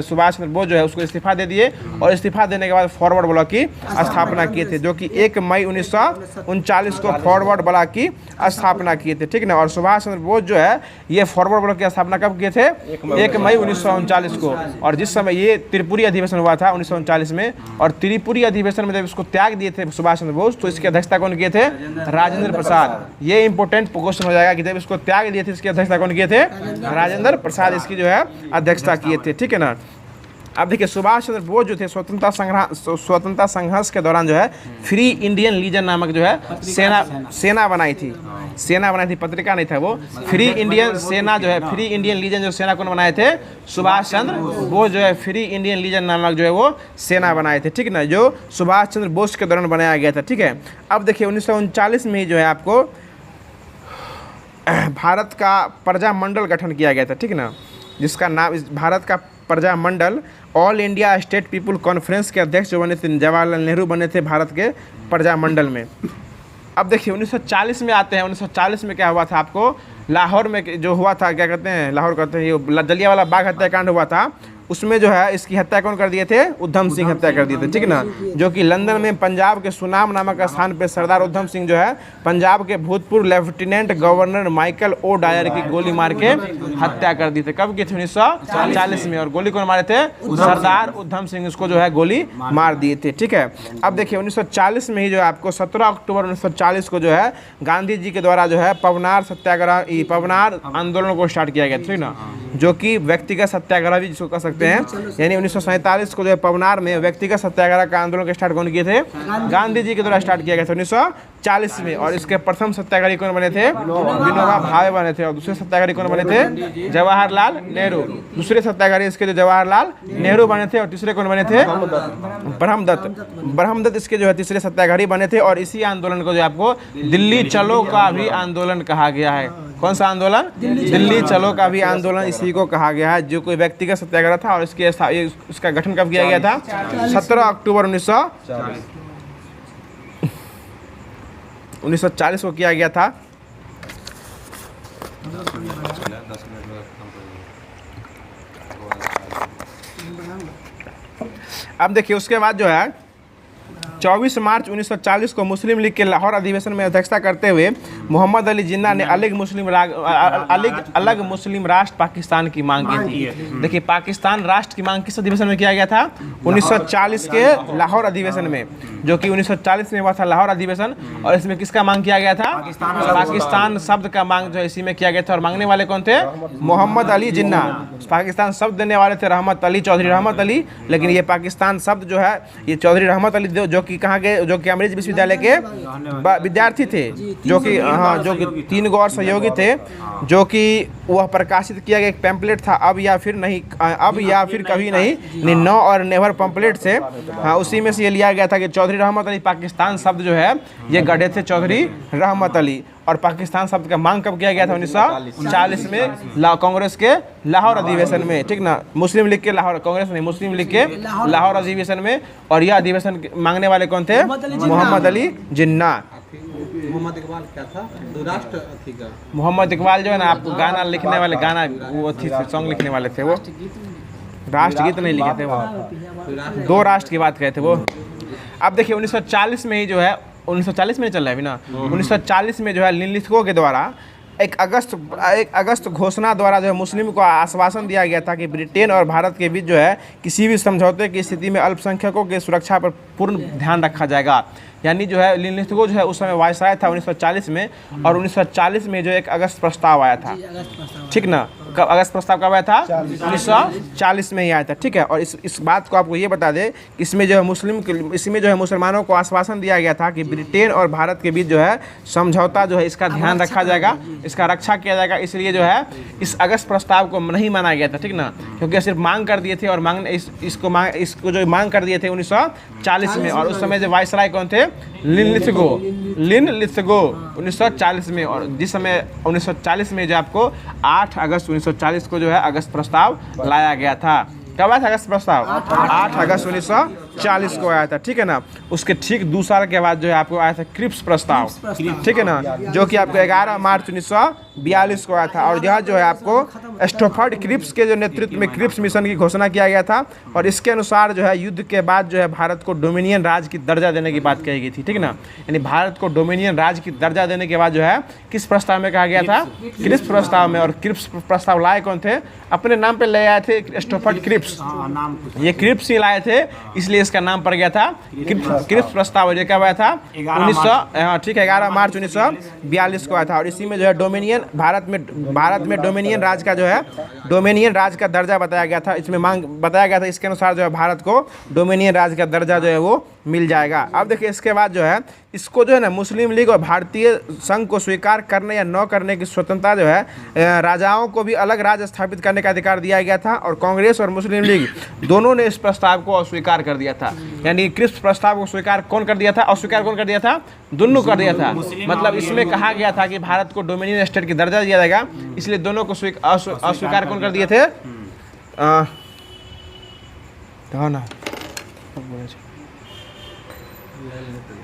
सुभाष चंद्र बोस जो है उसको इस्तीफा दे दिए, और इस्तीफा देने के बाद फॉरवर्ड ब्लॉक की स्थापना किए थे, जो कि 1 मई 1939 को फॉरवर्ड ब्लॉक की स्थापना किए थे, ठीक ना। और सुभाष चंद्र बोस जो है ये फॉरवर्ड ब्लॉक की स्थापना कब किए थे? 1 मई 1939 को। और जिस समय ये त्रिपुरी अधिवेशन हुआ था 1939 में, और त्रिपुरी अधिवेशन में जब इसको त्याग दिए थे सुभाष चंद्र बोस, तो इसकी अध्यक्षता कौन किए थे? राजेंद्र प्रसाद। ये इंपॉर्टेंट क्वेश्चन हो जाएगा कि जब इसको त्याग दिए थे इसकी अध्यक्षता कौन किए थे? राजेंद्र प्रसाद इसकी जो है अध्यक्षता किए थे, ठीक है ना। अब देखिए सुभाष चंद्र बोस जो थे स्वतंत्रता संघर्ष के दौरान जो है फ्री इंडियन लीजन नामक जो है सेना बनाई थी। सेना बनाई थी, पत्रिका नहीं था वो। फ्री इंडियन सेना जो है, फ्री इंडियन लीजन जो सेना कौन बनाए थे? सुभाष चंद्र बोस जो है फ्री इंडियन लीजन नामक जो है वो सेना बनाए थे, ठीक है ना, जो सुभाष चंद्र बोस के दौरान बनाया गया था, ठीक है। अब देखिए 1939 में जो है आपको भारत का प्रजामंडल गठन किया गया था, ठीक है ना, जिसका नाम भारत का Prajamandal all India state people conference के अध्यक्ष जो बने थे जवाहरलाल नेहरू बने थे भारत के प्रजामंडल में। अब देखिए 1940 में आते हैं। 1940 में क्या हुआ था आपको? लाहौर में जो हुआ था, क्या कहते हैं, लाहौर कहते हैं, ये जलियांवाला बाग हत्याकांड हुआ था। उसमें जो है इसकी हत्या कौन कर दिए थे? उधम सिंह हत्या कर दिए थे, ठीक ना, जो कि लंदन में पंजाब के सुनाम नामक स्थान पे सरदार उधम सिंह जो है पंजाब के भूतपूर्व lieutenant governor Michael O'Dwyer की गोली मार के हत्या कर दी थे। कब की थी? 1940 में। और गोली कौन मारे थे? सरदार उधम सिंह इसको जो है गोली मार दिए थे, ठीक है। अब देखिए 1940 में ही जो है आपको 17 अक्टूबर 1940 को जो है गांधी जी के द्वारा जो है पवनार सत्याग्रह, पवनार आंदोलन को स्टार्ट किया गया, ठीक ना, जो कि व्यक्तिगत सत्याग्रह भी जिसको कह सकते हैं। यानी 1947 को जो है पवनार में व्यक्तिगत सत्याग्रह का आंदोलन के स्टार्ट कौन किए थे? गांधी जी के द्वारा स्टार्ट किया गया था 1940 में। और इसके प्रथम सत्याग्रही कौन बने थे? विनोबा भावे बने थे। और दूसरे सत्याग्रही कौन बने थे? जवाहरलाल नेहरू। दूसरे सत्याग्रही इसके जो जवाहरलाल नेहरू बने थे। और तीसरे कौन बने थे? ब्रह्मदत्त इसके जो है तीसरे सत्याग्रही बने थे। और इसी आंदोलन को जो आपको दिल्ली चलो का भी आंदोलन कहा गया है। कौन सा आंदोलन? दिल्ली चलो का भी आंदोलन इसी को कहा गया है, जो कोई व्यक्तिगत सत्याग्रह था। और इसका गठन कब किया गया था? 17 अक्टूबर 1940 को किया गया था। अब देखिए उसके बाद जो है 24 मार्च 1940 को मुस्लिम लीग के लाहौर अधिवेशन में अध्यक्षता करते हुए मोहम्मद अली जिन्ना ने अलग मुस्लिम राष्ट्र पाकिस्तान की मांग की थी। देखिए पाकिस्तान राष्ट्र की मांग किस अधिवेशन में किया गया था? 1940 के लाहौर अधिवेशन में, जो कि 1940 में हुआ था लाहौर अधिवेशन। और इसमें किसका मांग किया गया था? पाकिस्तान शब्द का मांग जो है इसी में किया गया था। और मांगने वाले कौन थे? मोहम्मद अली जिन्ना। पाकिस्तान शब्द देने वाले थे रहमत अली, चौधरी रहमत अली। लेकिन ये पाकिस्तान शब्द जो है ये चौधरी रहमत अली जो कि कहाँ के, जो कि अमृत विश्वविद्यालय के विद्यार्थी थे, जो कि हाँ, जो कि 3 गौ और सहयोगी थे, जो कि वह प्रकाशित किया गया एक पैम्पलेट था, अब या फिर नहीं, अब या फिर कभी नहीं, नो और नेवर पैम्पलेट से। हाँ, उसी में से ये लिया गया था कि चौधरी रहमत अली पाकिस्तान शब्द जो है ये गढ़े थे चौधरी रहमत अली। और पाकिस्तान शब्द का मांग कब किया गया था? 1940 में कांग्रेस के लाहौर अधिवेशन में, ठीक ना, मुस्लिम लीग के लाहौर, कांग्रेस नहीं, मुस्लिम लीग के लाहौर अधिवेशन में। और यह अधिवेशन मांगने वाले कौन थे? मोहम्मद अली जिन्ना। मोहम्मद इकबाल क्या था? राष्ट्र का मोहम्मद इकबाल जो है ना आपको गाना लिखने वाले, गाना वो थी सॉन्ग लिखने वाले थे। वो राष्ट्रगीत नहीं लिखे थे, वो 2 राष्ट्र की बात कहे थे वो। अब देखिए 1940 में ही जो है, 1940 में चल रहा है अभी ना, 1940 में जो है निम्नलिखितों के द्वारा एक अगस्त घोषणा द्वारा जो है मुस्लिम को आश्वासन दिया गया था कि ब्रिटेन और भारत के बीच जो है किसी भी समझौते की स्थिति में अल्पसंख्यकों की सुरक्षा पर पूर्ण ध्यान रखा जाएगा। यानी जो है निम्नलिखितों जो है उस समय वायसराय था 1940 में। और 1940 में जो एक अगस्त प्रस्ताव आया था, ठीक ना, कब अगस्त प्रस्ताव कब आया था? 1940 में ही आया था, ठीक है। और इस बात को आपको ये बता दें कि इसमें जो है इसमें जो है मुसलमानों को आश्वासन दिया गया था कि ब्रिटेन और भारत के बीच जो है समझौता जो है इसका ध्यान रखा जाएगा, इसका रक्षा किया जाएगा। इसलिए जो है इस अगस्त प्रस्ताव को नहीं माना गया था, ठीक ना, क्योंकि सिर्फ मांग कर दिए थे और इसको जो मांग कर दिए थे 1940 में। और उस समय जो वायसराय कौन थे? लिन लिथगो 1940 में। और जिस समय 1940 में जो आपको 8 अगस्त 1940 को जो है अगस्त प्रस्ताव लाया गया था। कब आया था अगस्त प्रस्ताव? 8 अगस्त 1940 को आया था, ठीक है ना। उसके ठीक 2 साल के बाद जो है आपको आया था क्रिप्स प्रस्ताव, ठीक है ना, जो कि आपको 11 मार्च 1942 को आया था। और यह जो है आपको स्टोफर्ड क्रिप्स के जो नेतृत्व में क्रिप्स मिशन की घोषणा किया गया था। और इसके अनुसार जो है युद्ध के बाद जो है भारत को डोमिनियन राज की दर्जा देने की बात कही गई थी, ठीक ना। यानी भारत को डोमिनियन राज की दर्जा देने के बाद जो है किस प्रस्ताव में कहा गया था? क्रिप्स प्रस्ताव में। और क्रिप्स प्रस्ताव लाए कौन थे? अपने नाम पे ले आए थे स्टोफर्ड क्रिप्स। ये क्रिप्स ही लाए थे, इसलिए इसका नाम पड़ गया था क्रिप्स प्रस्ताव। जो कब आया था? 11 मार्च 1942 को आया था। और इसी में जो है डोमिनियन भारत में डोमिनियन राज का जो है डोमिनियन राज का दर्जा बताया गया था। इसमें मांग बताया गया था, इसके अनुसार जो है भारत को डोमिनियन राज का दर्जा जो है वो मिल जाएगा। अब देखिए इसके बाद जो है इसको जो है ना मुस्लिम लीग और भारतीय संघ को स्वीकार करने या न करने की स्वतंत्रता जो है राजाओं को भी अलग राज्य स्थापित करने का अधिकार दिया गया था। और कांग्रेस और मुस्लिम लीग दोनों ने इस प्रस्ताव को अस्वीकार कर दिया था। यानी क्रिप्स प्रस्ताव को स्वीकार कौन कर दिया था? अस्वीकार कौन कर दिया था? दोनों कर दिया था। मतलब इसमें कहा गया था कि भारत को डोमिनियन स्टेट की दर्जा दिया जाएगा, इसलिए दोनों को अस्वीकार कौन कर दिए थे?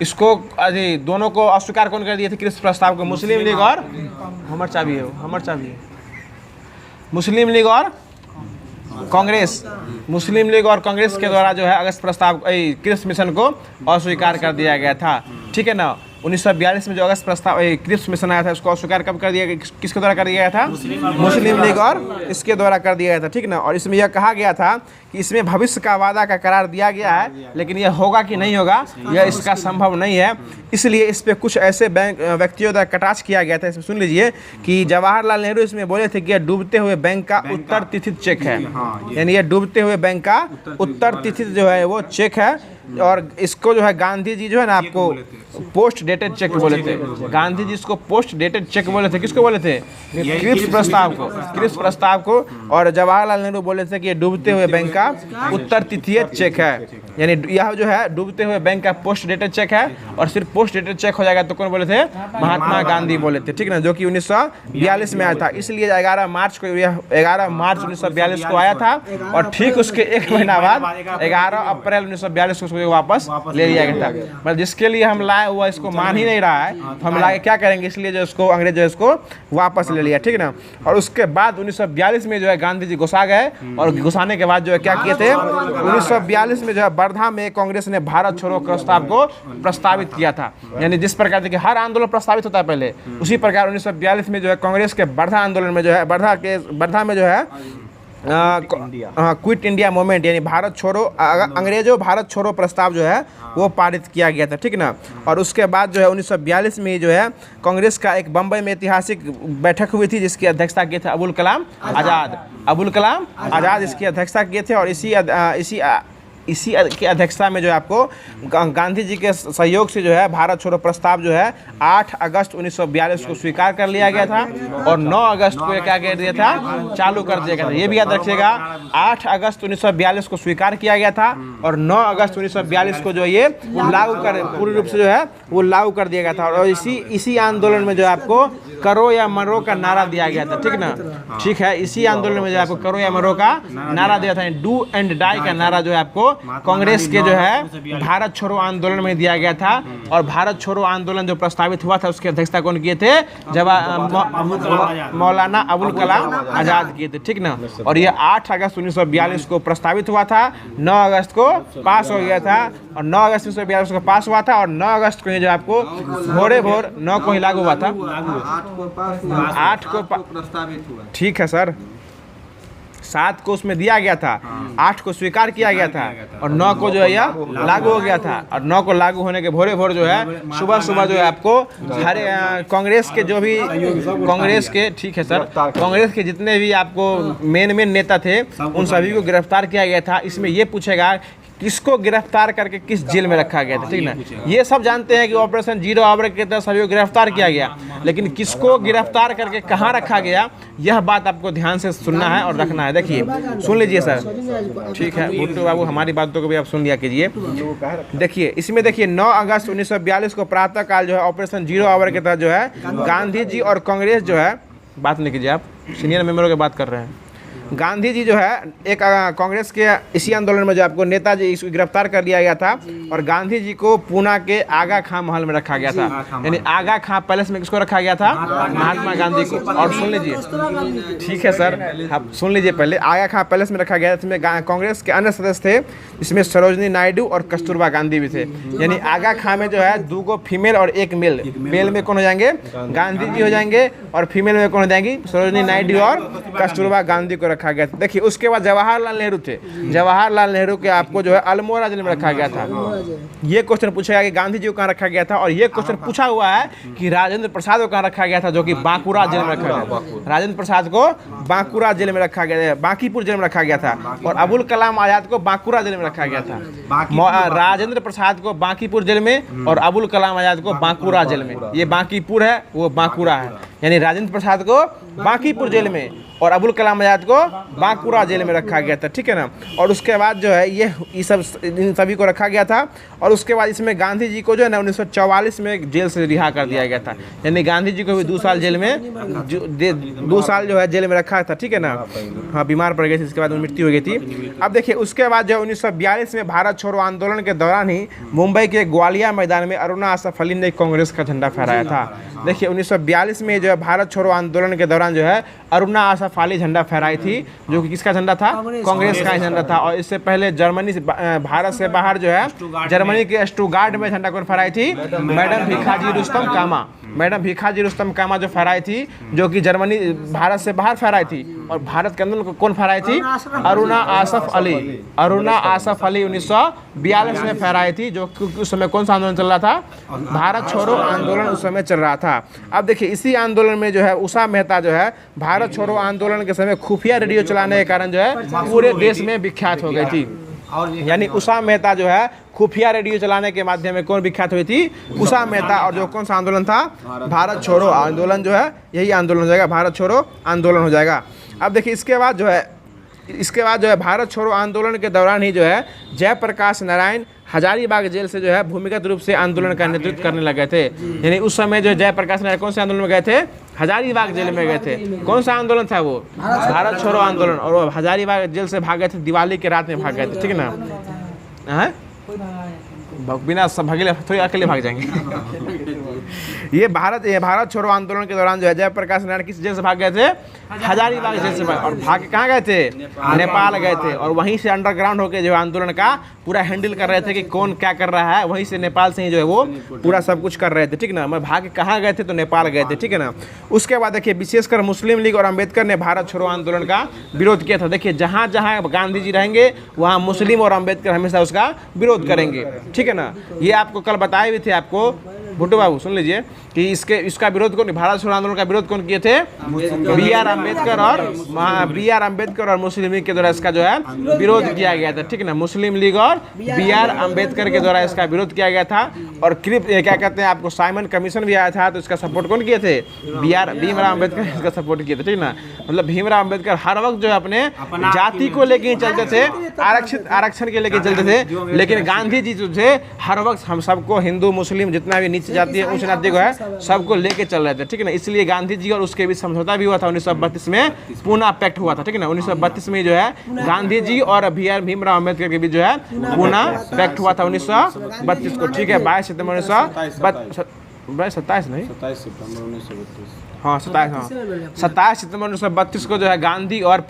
इसको अरे दोनों को अस्वीकार कौन कर दिए थे? क्रिप्स प्रस्ताव को मुस्लिम लीग और हमर चाबी है मुस्लिम लीग और कांग्रेस। मुस्लिम लीग और कांग्रेस के द्वारा जो है अगस्त प्रस्ताव क्रिप्स मिशन को अस्वीकार कर दिया गया था, ठीक है ना। 1942 में जो अगस्त प्रस्ताव क्रिप्स मिशन आया था उसको अस्वीकार कब कर दिया गया? किसके द्वारा कर दिया गया था? मुस्लिम लीग और इसके द्वारा कर दिया गया था, ठीक ना। और इसमें यह कहा गया था कि इसमें भविष्य का वादा का करार दिया गया है, लेकिन यह होगा कि नहीं होगा यह इसका संभव नहीं है। इसलिए इस पर कुछ ऐसे व्यक्तियों द्वारा कटाक्ष किया गया था। इसमें सुन लीजिए कि जवाहरलाल नेहरू इसमें बोले थे कि यह डूबते हुए बैंक का उत्तर तिथित चेक है। यानी यह डूबते हुए बैंक का उत्तर तिथित जो है वो चेक है। और इसको जो है गांधी जी जो है ना आपको पोस्ट डेटेड चेक बोले थे। गांधी जी इसको पोस्ट डेटेड चेक बोले थे। किसको बोले थे? क्रिप्स प्रस्ताव को। और जवाहरलाल नेहरू बोले थे कि ये डूबते हुए बैंक का उत्तर तिथिय चेक है। यानी यह जो है डूबते हुए बैंक का पोस्ट डेटेड चेक है। और सिर्फ पोस्ट डेटेड चेक हो जाएगा तो कौन बोले थे? महात्मा गांधी बोले थे, ठीक ना, जो कि 1942 में आया था। इसलिए 11 मार्च 1942 को आया था। और ठीक उसके 1 महीना बाद 11 अप्रैल 1942 को वापस ले लिया गया था। मतलब जिसके लिए हम लाए हुआ इसको मान ही नहीं रहा है, तो हम लाके क्या करेंगे? इसलिए जो इसको अंग्रेज जो इसको वापस ले लिया, ठीक ना। और उसके बाद 1942 में जो है गांधी जी घुसा गए। और घुसाने के बाद जो है क्या किए थे? 1942 में जो है वर्धा में कांग्रेस ने भारत छोड़ो प्रस्ताव को प्रस्तावित किया था। यानी जिस प्रकार देखिए हर आंदोलन प्रस्तावित होता है पहले, उसी प्रकार 1942 में जो है कांग्रेस के वर्धा आंदोलन में जो है वर्धा में जो है क्विट इंडिया मूवमेंट यानी भारत छोड़ो अंग्रेजों भारत छोड़ो प्रस्ताव जो है वो पारित किया गया था, ठीक ना। और उसके बाद जो है 1942 में जो है कांग्रेस का एक बम्बई में ऐतिहासिक बैठक हुई थी जिसकी अध्यक्षता किए थे अबुल कलाम आज़ाद इसकी अध्यक्षता किए थे। और इसी की अध्यक्षता में जो है आपको गांधी जी के सहयोग से जो है भारत छोड़ो प्रस्ताव जो है 8 अगस्त 1942 को स्वीकार कर लिया गया था। और 9 अगस्त को क्या कर दिया था? चालू कर दिया गया था। ये भी याद रखिएगा, 8 अगस्त 1942 को स्वीकार किया गया था और 9 अगस्त 1942 को जो ये लागू कर पूर्ण रूप से जो है वो लागू कर दिया गया था। और इसी आंदोलन में जो है आपको करो या मरो का नारा दिया गया था, ठीक ना। ठीक है, इसी आंदोलन में जो आपको करो या मरो का नारा दिया था। डू एंड डाई का नारा जो है आपको कांग्रेस के जो है भारत छोड़ो आंदोलन में दिया गया था। और भारत छोड़ो आंदोलन जो प्रस्तावित हुआ था उसकी अध्यक्षता कौन किए थे? मौलाना अबुल कलाम आज़ाद किए थे, ठीक ना। और ये 8 अगस्त 1942 को प्रस्तावित हुआ था, 9 अगस्त को पास हो गया था। और 9 अगस्त 1942 को पास हुआ था और 9 अगस्त को जो आपको भोर 9 को ही लागू हुआ था। 8 को प्रस्तावित हुआ, ठीक है सर। 7 को उसमें दिया गया था, 8 को स्वीकार किया गया था और 9 को जो है यह लागू हो गया था। और 9 को लागू होने के भोरे भोर जो है सुबह सुबह जो है आपको हर कांग्रेस के जो भी कांग्रेस के, ठीक है सर, कांग्रेस के जितने भी आपको मेन नेता थे उन सभी को गिरफ्तार किया गया था। इसमें ये पूछेगा किसको गिरफ्तार करके किस जेल में रखा गया था, ठीक ना। ये सब जानते हैं कि ऑपरेशन जीरो आवर के तहत सभी को गिरफ्तार किया गया, लेकिन किसको गिरफ्तार करके कहाँ रखा गया यह बात आपको ध्यान से सुनना है और रखना है। देखिए सुन लीजिए सर, ठीक है भुट्टो बाबू, हमारी बातों को भी आप सुन लिया कीजिए। देखिए इसमें देखिए 9 अगस्त 1942 को प्रातः काल जो है ऑपरेशन जीरो आवर के तहत जो है गांधी जी और कांग्रेस जो है, बात नहीं कीजिए आप, सीनियर मेंबरों की बात कर रहे हैं। गांधी जी जो है एक कांग्रेस के इसी आंदोलन में जो आपको नेताजी इसको गिरफ्तार कर लिया गया था और गांधी जी को पूना के आगा खां महल में रखा गया था। यानी आगा खां पैलेस में किसको रखा गया था? महात्मा गांधी को। और सुन लीजिए, ठीक है सर, आप सुन लीजिए पहले, आगा खां पैलेस में रखा गया। इसमें कांग्रेस के अन्य सदस्य थे, इसमें सरोजनी नायडू और कस्तूरबा गांधी भी थे। यानी आगा खां में जो है 2 फीमेल और 1 मेल। मेल में कौन हो जाएंगे? गांधी जी हो जाएंगे, और फीमेल में कौन हो जाएंगी? सरोजनी नायडू और कस्तूरबा गांधी को रखा गया था। देखिए उसके बाद जवाहरलाल नेहरू थे। जवाहरलाल नेहरू के आपको जो है अल्मोड़ा जेल में रखा गया था। ये क्वेश्चन पूछेगा कि गांधी जी को कहाँ रखा गया था, और ये क्वेश्चन पूछा हुआ है कि राजेंद्र प्रसाद को कहाँ रखा गया था, जो कि बांकुरा जेल में रखा गया। राजेंद्र प्रसाद को बांकुरा जेल में रखा गया, बांकीपुर जेल में रखा गया था, और अबुल कलाम आजाद को बांकुरा जेल में रखा गया था। राजेंद्र प्रसाद को बांकीपुर जेल में और अबुल कलाम आजाद को बांकुरा जेल में। ये बांकीपुर है, वो बांकुरा है। यानी राजेंद्र प्रसाद को बांकीपुर जेल में और अबुल कलाम आजाद को बांकुरा जेल में रखा गया था, ठीक है ना। और उसके बाद जो है ये सब इन सभी को रखा गया था। और उसके बाद इसमें गांधी जी को जो है ना 1944 में जेल से रिहा कर दिया गया था। यानी गांधी जी को भी 2 साल जेल में 2 साल जो है जेल में रखा था, ठीक है ना। हाँ, बीमार पड़ गए थे, इसके बाद मृत्यु हो गई थी। अब देखिए उसके बाद जो 1942 में भारत छोड़ो आंदोलन के दौरान ही मुंबई के ग्वालिया मैदान में अरुणा आसफ अली ने कांग्रेस का झंडा फहराया था। देखिए 1942 में जो है भारत छोड़ो आंदोलन के दौरान जो है अरुणा आसफ अली झंडा फहराई थी, जो कि किसका झंडा था? कांग्रेस का झंडा था। और इससे पहले जर्मनी से भारत से बाहर जो है जर्मनी के स्टुटगार्ट में झंडा कौन फहराई थी? मैडम भीखाजी रुस्तम कामा। मैडम भीखाजी रुस्तम कामा जो फहराई थी, जो कि जर्मनी भारत से बाहर फहराई थी। और भारत के अंदर कौन फहराई थी? अरुणा आसफ अली। अरुणा आसफ अली 1942 में फहराई थी, जो क्योंकि उस समय कौन सा आंदोलन चल रहा था? भारत छोड़ो आंदोलन उस समय चल रहा था। अब देखिए इसी आंदोलन में जो है उषा मेहता जो है भारत छोड़ो आंदोलन के समय खुफिया रेडियो चलाने के कारण जो है पूरे देश में विख्यात हो गई थी। यानी उषा मेहता जो है खुफिया रेडियो चलाने के माध्यम में कौन विख्यात हुई थी? उषा मेहता। और जो कौन सा आंदोलन था? भारत छोड़ो आंदोलन जो है यही आंदोलन हो जाएगा, भारत छोड़ो आंदोलन हो जाएगा। अब देखिए इसके बाद जो है भारत छोड़ो आंदोलन के दौरान ही जो है जयप्रकाश नारायण हजारीबाग जेल से जो है भूमिगत रूप से आंदोलन का नेतृत्व करने लगे थे। यानी उस समय जो जयप्रकाश नारायण कौन से आंदोलन में गए थे? हजारीबाग जेल में गए थे। कौन सा आंदोलन था वो? भारत छोड़ो आंदोलन। और वो हजारीबाग जेल से भागे थे, दिवाली के रात में भाग गए थे, ठीक है ना। बिना सब भागे थोड़ी अकेले भाग जाएंगे। ये भारत छोड़ो आंदोलन के दौरान जो है जयप्रकाश नारायण किस जेल से भाग गए थे? हजारीबाग जेल से भाग। और भाग के कहाँ गए थे? नेपाल गए थे। और वहीं से अंडरग्राउंड होकर जो आंदोलन का पूरा हैंडल कर रहे थे कि कौन क्या कर रहा है। वहीं से नेपाल से ही जो है वो पूरा सब कुछ कर रहे थे, ठीक ना। मैं भाग कहाँ गए थे? तो नेपाल गए थे, ठीक है ना। उसके बाद देखिए विशेषकर मुस्लिम लीग और अम्बेडकर ने भारत छोड़ो आंदोलन का विरोध किया था। देखिए जहाँ जहाँ गांधी जी रहेंगे वहाँ मुस्लिम और अम्बेडकर हमेशा उसका विरोध करेंगे, ठीक है ना। ये आपको कल बताए भी थे आपको भुट्टो बाबू, सुन लीजिए कि इसका विरोध कौन, भारत छोड़ो आंदोलन का विरोध कौन किए थे? बी.आर. अम्बेडकर और मुस्लिम लीग के द्वारा इसका जो है विरोध किया गया था, ठीक है ना। मुस्लिम लीग और बी.आर. अम्बेडकर के द्वारा इसका विरोध किया गया था। और क्या कहते हैं आपको साइमन कमीशन भी आया था, तो इसका सपोर्ट कौन किए थे? भीमराव अम्बेडकर इसका सपोर्ट किए थे, ठीक ना। मतलब भीमराव अम्बेडकर हर वक्त जो है अपने जाति को लेके ही चलते थे, आरक्षण के लेके चलते थे। लेकिन गांधी जी जो थे हर वक्त हम सबको, हिंदू मुस्लिम जितना भी नीचे जाति है उच्च जाति को है, सबको लेके चल रहे थे, ठीक है ना। इसलिए गांधी जी और उसके बीच समझौता भी हुआ था 1932 में, पूना पैक्ट हुआ था, ठीक है ना। 1932 में जो है गांधी जी और भीमराव अम्बेडकर के बीच जो है पूना पैक्ट हुआ था 1932 को, ठीक है। 22 सितंबर 1927 नहीं 27 सितंबर 1932 हाँ 27 सितंबर 1932 को जो है गांधी और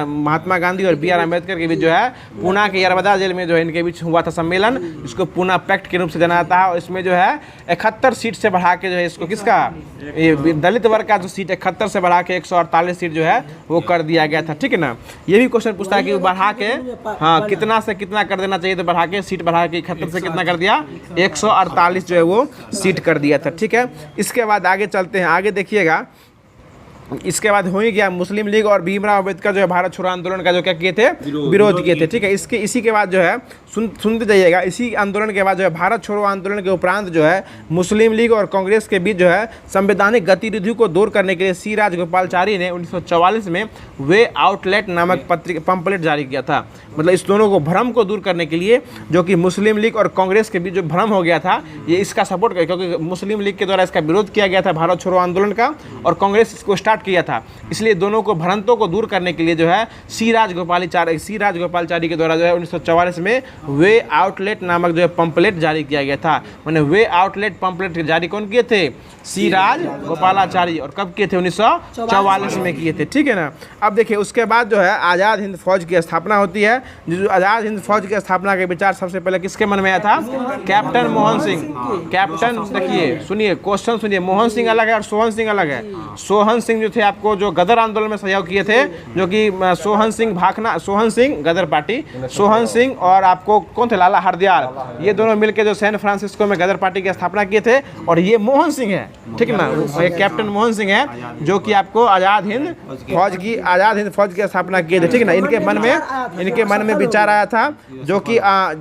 महात्मा गांधी और बी आर अम्बेडकर के बीच जो है पूना के यरबदा जेल में जो है इनके बीच हुआ था सम्मेलन। इसको पूना पैक्ट के रूप से जाना जाता है और इसमें जो है 71 सीट से बढ़ा के जो है इसको किसका ये दलित वर्ग का जो सीट 71 से बढ़ा के 148 सीट जो है वो कर दिया गया था। ठीक है ना, ये भी क्वेश्चन पूछता है कि बढ़ा के हाँ कितना से कितना कर देना चाहिए, तो बढ़ा के सीट बढ़ा के 71 से कितना कर दिया 148 जो है वो सीट कर दिया था। ठीक है, इसके बाद आगे चलते हैं, आगे देखिएगा इसके बाद हो ही गया मुस्लिम लीग और भीमराव अम्बेडकर जो है भारत छोड़ो आंदोलन का जो क्या किए थे विरोध किए थे। ठीक है, इसी के बाद जो है सुनते जाइएगा, इसी आंदोलन के बाद जो है भारत छोड़ो आंदोलन के उपरांत जो है मुस्लिम लीग और कांग्रेस के बीच जो है संवैधानिक गतिविधियों को दूर करने के लिए सी राजगोपालाचारी ने 1944 में वे आउटलेट नामक पंपलेट जारी किया था। मतलब इस दोनों को भ्रम को दूर करने के लिए, जो कि मुस्लिम लीग और कांग्रेस के बीच जो भ्रम हो गया था, ये इसका सपोर्ट कर, क्योंकि मुस्लिम लीग के द्वारा इसका विरोध किया गया था भारत छोड़ो आंदोलन का और कांग्रेस इसको स्टार्ट किया था, इसलिए दोनों को भ्रांतों को दूर करने के लिए जो है सी राजगोपालाचारी के द्वारा जो है 1944 में वे आउटलेट नामक जो है पंपलेट जारी किया गया था। मैंने वे आउटलेट पंपलेट जारी कौन किए थे? सी राजगोपालाचारी। और कब किए थे? 1944 में किए थे। ठीक है ना, अब देखिए उसके बाद जो है आज़ाद हिंद फौज की स्थापना होती है। जो आज़ाद हिंद फौज की स्थापना के विचार सबसे पहले किसके मन में आया था? कैप्टन मोहन सिंह। कैप्टन देखिए सुनिए, क्वेश्चन सुनिए, मोहन सिंह अलग है और सोहन सिंह अलग है। सोहन सिंह जो थे आपको जो गदर आंदोलन में सहयोग किए थे, जो कि सोहन सिंह गदर पार्टी, सोहन सिंह और आपको कौन थे? लाला हरदयाल, ये दोनों मिलकर जो सैन फ्रांसिस्को में गदर पार्टी की स्थापना किए थे। और ये मोहन सिंह है, ठीक है ना, ये कैप्टन मोहन सिंह है जो कि आपको आज़ाद हिंद फौज की स्थापना किए थे। ठीक है ना, इनके मन में विचार आया था जो कि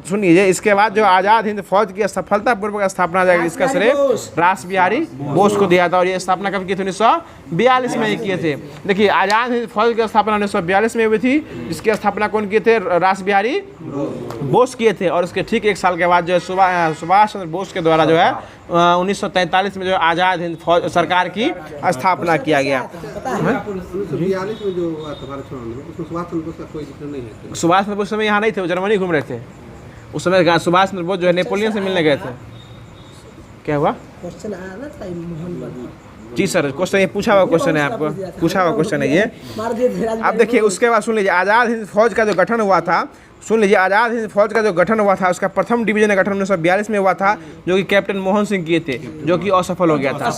सुनिए, इसके बाद जो आज़ाद हिंद फौज की सफलतापूर्वक स्थापना जाएगी, इसका श्रेय रास बिहारी बोस को दिया था। और ये स्थापना कब की थी? 1942 में ही किए थे। देखिए आज़ाद हिंद फौज की स्थापना 1942 में हुई थी, जिसकी स्थापना कौन किए थे? रास बिहारी बोस किए थे। और उसके ठीक एक साल के बाद जो है सुभाष चंद्र बोस के द्वारा जो है 1943 में जो आज़ाद हिंद फौज सरकार की स्थापना किया गया। 1942 में जो हुआ था भारत छोड़ो आंदोलन, उसमें सुभाष चंद्र बोस का कोई जिक्र नहीं है। सुभाष चंद्र बोस समय यहाँ नहीं थे, वो जर्मनी घूम रहे थे उस समय। सुभाष चंद्र बोस जो है नेपोलियन से मिलने गए थे। क्या हुआ? क्वेश्चन आया ना था मोहन। जी सर, क्वेश्चन ये पूछा हुआ क्वेश्चन है, आपको पूछा हुआ क्वेश्चन है ये। अब देखिए उसके बाद सुन लीजिए, आज़ाद हिंद फौज का जो गठन हुआ था, सुन लीजिए, आज़ाद हिंद फौज का जो गठन हुआ था उसका प्रथम डिवीजन का गठन 1942 में हुआ था, जो कि कैप्टन मोहन सिंह किए थे, जो कि असफल हो गया था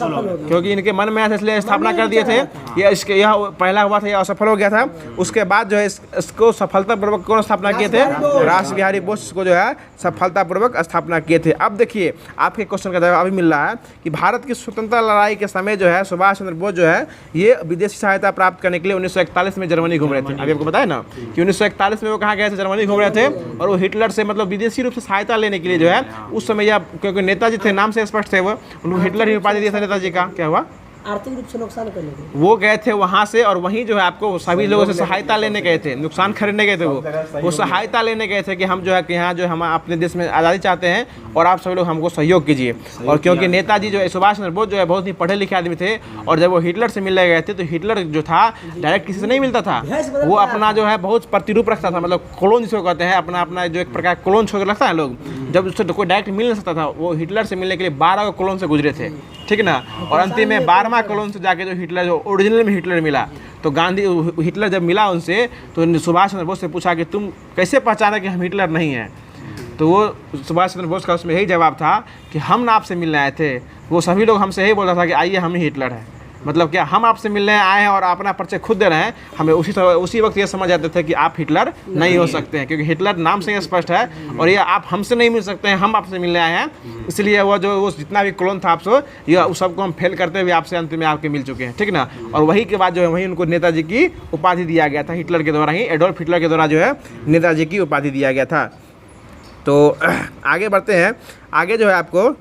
क्योंकि इनके मन में आया था, इसलिए स्थापना कर दिए थे। यह पहला हुआ था, यह असफल हो गया था। उसके बाद जो है इसको सफलतापूर्वक कौन स्थापना किए थे? रास बिहारी बोस को जो है सफलतापूर्वक स्थापना किए थे। अब देखिए आपके क्वेश्चन का जवाब अभी मिल रहा है कि भारत की स्वतंत्रता लड़ाई के समय जो है सुभाष चंद्र बोस जो है ये विदेशी सहायता प्राप्त करने के लिए 1941 में जर्मनी घूम रहे थे। अभी आपको बताया ना कि 1941 में वो कहाँ गए थे? जर्मनी घूम रहे थे। और वो हिटलर से मतलब विदेशी रूप से सहायता लेने के लिए जो है उस समय या क्योंकि नेताजी थे, नाम से स्पष्ट थे, वो उनको हिटलर ही उपाधि दिया था नेताजी का। क्या हुआ? आर्थिक रूप से नुकसान करने के वो गए थे वहाँ से, और वहीं जो है आपको सभी लोगों से सहायता लेने गए थे, नुकसान खरीदने गए थे। वो सहायता लेने गए थे कि हम जो है कि यहाँ जो हम अपने देश में आज़ादी चाहते हैं और आप सभी लोग हमको सहयोग कीजिए। और क्योंकि नेताजी जो है सुभाष चंद्र बोस जो है बहुत ही पढ़े लिखे आदमी थे, और जब वो हिटलर से मिलने गए थे तो हिटलर जो था डायरेक्ट किसी से नहीं मिलता था, वो अपना जो है बहुत प्रतिरूप रखता था, मतलब क्लोन जिसको कहते हैं, अपना जो एक प्रकार क्लोन छोड़ रखता है लोग। जब उससे कोई डायरेक्ट मिल नहीं सकता था, वो हिटलर से मिलने के लिए 12 क्लोन से गुजरे थे। ठीक ना, और अंतिम में 12वां क्लोन से जाके जो हिटलर जो ओरिजिनल में हिटलर मिला, तो हिटलर जब मिला उनसे तो सुभाष चंद्र बोस से पूछा कि तुम कैसे पहचाना कि हम हिटलर नहीं हैं? तो वो सुभाष चंद्र बोस का उसमें यही जवाब था कि हम ना आपसे मिलने आए थे। वो सभी लोग हमसे यही बोलता था कि आइए हम ही हिटलर हैं, मतलब क्या हम आपसे मिलने आए हैं और अपना परिचय खुद दे रहे हैं। हमें उसी वक्त ये समझ जाते थे कि आप हिटलर नहीं हो सकते हैं, क्योंकि हिटलर नाम से स्पष्ट है, और ये आप हमसे नहीं मिल सकते हैं, हम आपसे मिलने आए हैं। इसलिए वो जितना भी क्लोन था आपसे, ये उस सबको हम फेल करते हुए आपसे अंत में आपके मिल चुके हैं। ठीक ना, और वही के बाद जो है वहीं उनको नेताजी की उपाधि दिया गया था, हिटलर के द्वारा ही, एडोल्फ हिटलर के द्वारा जो है नेताजी की उपाधि दिया गया था। तो आगे बढ़ते हैं, आगे जो है आपको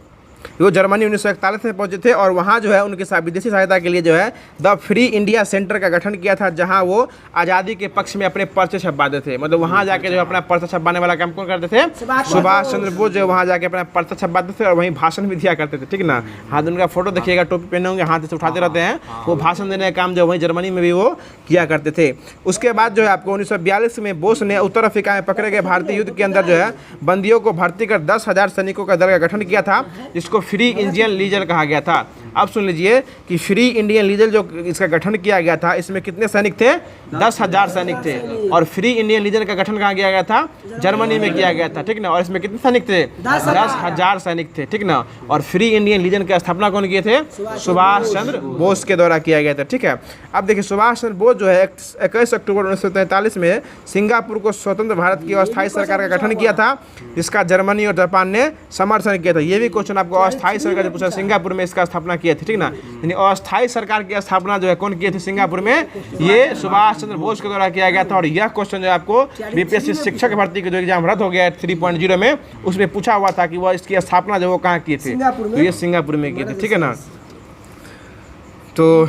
वो जर्मनी 1941 में पहुंचे थे, और वहाँ जो है उनके साथ विदेशी सहायता के लिए जो है द फ्री इंडिया सेंटर का गठन किया था, जहाँ वो आज़ादी के पक्ष में अपने पर्चे छपवाते थे। मतलब वहाँ जाके जो अपना पर्चा छपवाने वाला काम कौन करते थे? सुभाष चंद्र बोस जो वहाँ जाके अपना पर्चा छपवाते थे और वहीं भाषण भी दिया करते थे। ठीक ना, हाथ उनका फोटो देखिएगा, टोपी पहने होंगे, हाथ से उठाते रहते हैं, वो भाषण देने का काम जो वहीं जर्मनी में भी वो किया करते थे। उसके बाद जो है आपको 1942 में बोस ने उत्तर अफ्रीका में पकड़े गए भारतीय युद्ध के अंदर जो है बंदियों को भर्ती कर 10,000 सैनिकों का दल का गठन किया था, जिसको इसको फ्री इंडियन लीजर कहा गया था। अब सुन लीजिए कि फ्री इंडियन लीजर जो इसका गठन किया गया था, इसमें कितने सैनिक थे? 10,000 सैनिक थे। और फ्री इंडियन लीजर का गठन कहाँ किया गया था? जर्मनी में किया गया था, ठीक ना। और इसमें कितने सैनिक थे? 10,000 सैनिक थे, ठीक ना। और फ्री इंडियन लीजर की स्थापना कौन किए थे? सुभाष चंद्र बोस के द्वारा किया गया था, ठीक है। अब देखिए सुभाष चंद्र बोस जो है 21 अक्टूबर 1943 में सिंगापुर को स्वतंत्र भारत की अस्थायी सरकार का गठन किया था, जिसका जर्मनी और जापान ने समर्थन किया था। ये भी क्वेश्चन आपको अस्थायी सरकार जो पूछा, सिंगापुर में इसका स्थापना किया था, ठीक ना। यानी अस्थायी सरकार की स्थापना जो है कौन किए थे सिंगापुर में? ये सुभाष चंद्र बोस के द्वारा किया गया था। और यह क्वेश्चन जो आपको बीपीएससी शिक्षक भर्ती के जो एग्जाम रद्द हो गया है 3.0 में, उसमें पूछा हुआ था कि वह इसकी स्थापना जो वो कहाँ किए थे, तो ये सिंगापुर में किए थे, ठीक है ना। तो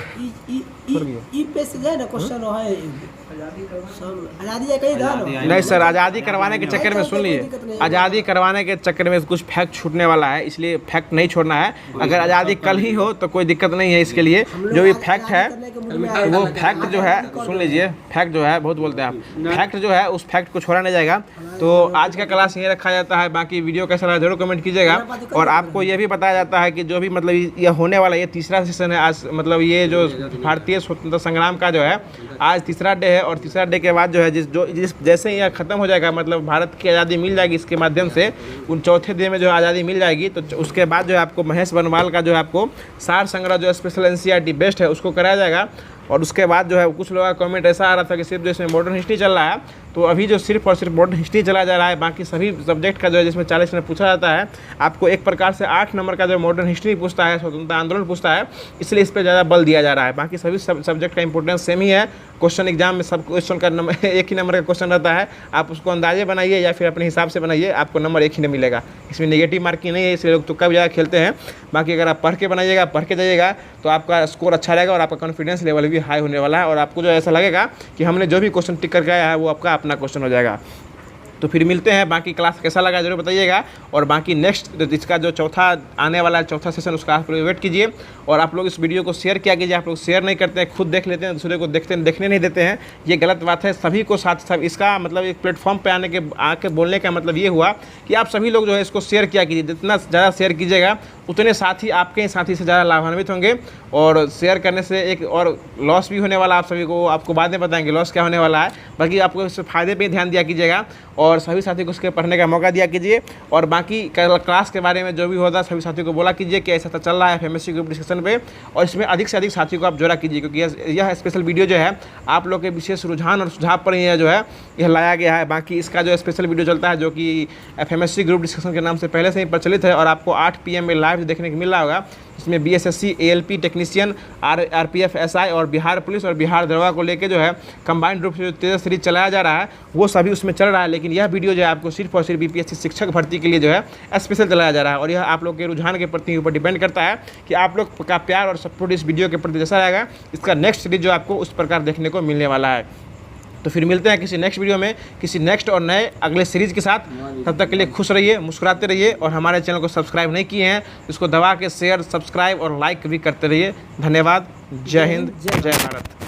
पे से जाए ना क्वेश्चन है आज़ादी कहीं था ना। नहीं सर, आज़ादी करवाने के चक्कर में सुन लीजिए, आज़ादी करवाने के चक्कर में कुछ फैक्ट छूटने वाला है, इसलिए फैक्ट नहीं छोड़ना है। अगर आज़ादी कल ही हो तो कोई दिक्कत नहीं है इसके लिए। जो भी फैक्ट है वो फैक्ट जो है, सुन लीजिए, फैक्ट जो है बहुत बोलते हैं आप, फैक्ट जो है उस फैक्ट को छोड़ा नहीं जाएगा। तो आज का क्लास यहीं रखा जाता है। बाकी वीडियो कैसा लगा जरूर कमेंट कीजिएगा। और आपको ये भी बताया जाता है कि जो भी मतलब ये होने वाला ये तीसरा सेशन है आज, मतलब ये जो भारतीय स्वतंत्रता संग्राम का जो है आज तीसरा डे है। और तीसरा डे के बाद जो है जैसे ही यह खत्म हो जाएगा, मतलब भारत की आज़ादी मिल जाएगी इसके माध्यम से, उन चौथे डे में जो आज़ादी मिल जाएगी, तो उसके बाद जो है आपको महेश बनवाल का जो है आपको सार संग्रह जो स्पेशल एनसीईआरटी बेस्ट है उसको कराया जाएगा। और उसके बाद जो है कुछ लोगों का कमेंट ऐसा आ रहा था कि सिर्फ जो इसमें मॉडर्न हिस्ट्री चल रहा है, तो अभी जो सिर्फ और सिर्फ मॉडर्न हिस्ट्री चला जा रहा है। बाकी सभी सब्जेक्ट का जो है जिसमें 40 में पूछा जाता है, आपको एक प्रकार से 8 नंबर का जो मॉडर्न हिस्ट्री पूछता है, स्वतंत्रता आंदोलन पूछता है, इसलिए इस पर ज़्यादा बल दिया जा रहा है। बाकी सभी सब्जेक्ट का इंपॉर्टेंस सेम ही है। क्वेश्चन एग्जाम में सब क्वेश्चन का नंबर एक ही नंबर का क्वेश्चन रहता है, आप उसको अंदाजे बनाइए या फिर अपने हिसाब से बनाइए, आपको नंबर एक ही नहीं मिलेगा। इसमें नेगेटिव मार्किंग नहीं है, इसलिए लोग तुक्का भी ज़्यादा खेलते हैं। बाकी अगर आप पढ़ के बनाइएगा, पढ़ के जाइएगा, तो आपका स्कोर अच्छा रहेगा और आपका कॉन्फिडेंस लेवल भी हाई होने वाला है। और आपको जो ऐसा लगेगा कि हमने जो भी क्वेश्चन टिक करके आया है वो आपका अपना क्वेश्चन हो जाएगा। तो फिर मिलते हैं। बाकी क्लास कैसा लगा जरूर बताइएगा। और बाकी नेक्स्ट इसका जो चौथा आने वाला है, चौथा सेशन, उसका आप लोग वेट कीजिए। और आप लोग इस वीडियो को शेयर किया कीजिए। आप लोग शेयर नहीं करते हैं, खुद देख लेते हैं, दूसरे को देखने नहीं देते हैं, ये गलत बात है। सभी को साथ सब इसका मतलब एक प्लेटफॉर्म पे आके बोलने का मतलब ये हुआ कि आप सभी लोग जो है इसको शेयर किया कीजिए। जितना ज़्यादा शेयर कीजिएगा उतने साथी आपके साथी से ज़्यादा लाभान्वित होंगे। और शेयर करने से एक और लॉस भी होने वाला, आप सभी को आपको बाद में बताएंगे लॉस क्या होने वाला है। बाकी आपको इससे फ़ायदे पे ध्यान दिया कीजिएगा और सभी साथी को उसके पढ़ने का मौका दिया कीजिए। और बाकी क्लास के बारे में जो भी होता है सभी साथियों को बोला कीजिए कि ऐसा चल रहा है FMSC ग्रुप डिस्कशन पे। और इसमें अधिक से अधिक साथियों को आप जोड़ा कीजिए, क्योंकि यह स्पेशल वीडियो जो है आप लोग के विशेष रुझान और सुझाव पर यह जो है यह लाया गया है। बाकी इसका जो स्पेशल वीडियो चलता है जो कि FMSC ग्रुप डिस्कशन के नाम से पहले से ही प्रचलित है और आपको 8 PM में लाइव देखने को मिल रहा होगा। इसमें BSSC ALP technician, RPF SI और बिहार पुलिस और बिहार दरोगा को लेके जो है कंबाइंड रूप से जो तेज सीरीज चलाया जा रहा है वो सभी उसमें चल रहा है। लेकिन यह वीडियो जो है आपको सिर्फ और सिर्फ BPSC शिक्षक भर्ती के लिए जो है स्पेशल चलाया जा रहा है। और यह आप लोग के रुझान के प्रति ऊपर डिपेंड करता है कि आप लोग का प्यार और सपोर्ट इस वीडियो के प्रति जैसा रहेगा, इसका नेक्स्ट सीरीज जो आपको उस प्रकार देखने को मिलने वाला है। तो फिर मिलते हैं किसी नेक्स्ट वीडियो में, किसी नेक्स्ट और नए अगले सीरीज़ के साथ। तब तक के लिए खुश रहिए, मुस्कुराते रहिए। और हमारे चैनल को सब्सक्राइब नहीं किए हैं इसको दबा के शेयर, सब्सक्राइब और लाइक भी करते रहिए। धन्यवाद। जय हिंद, जय भारत।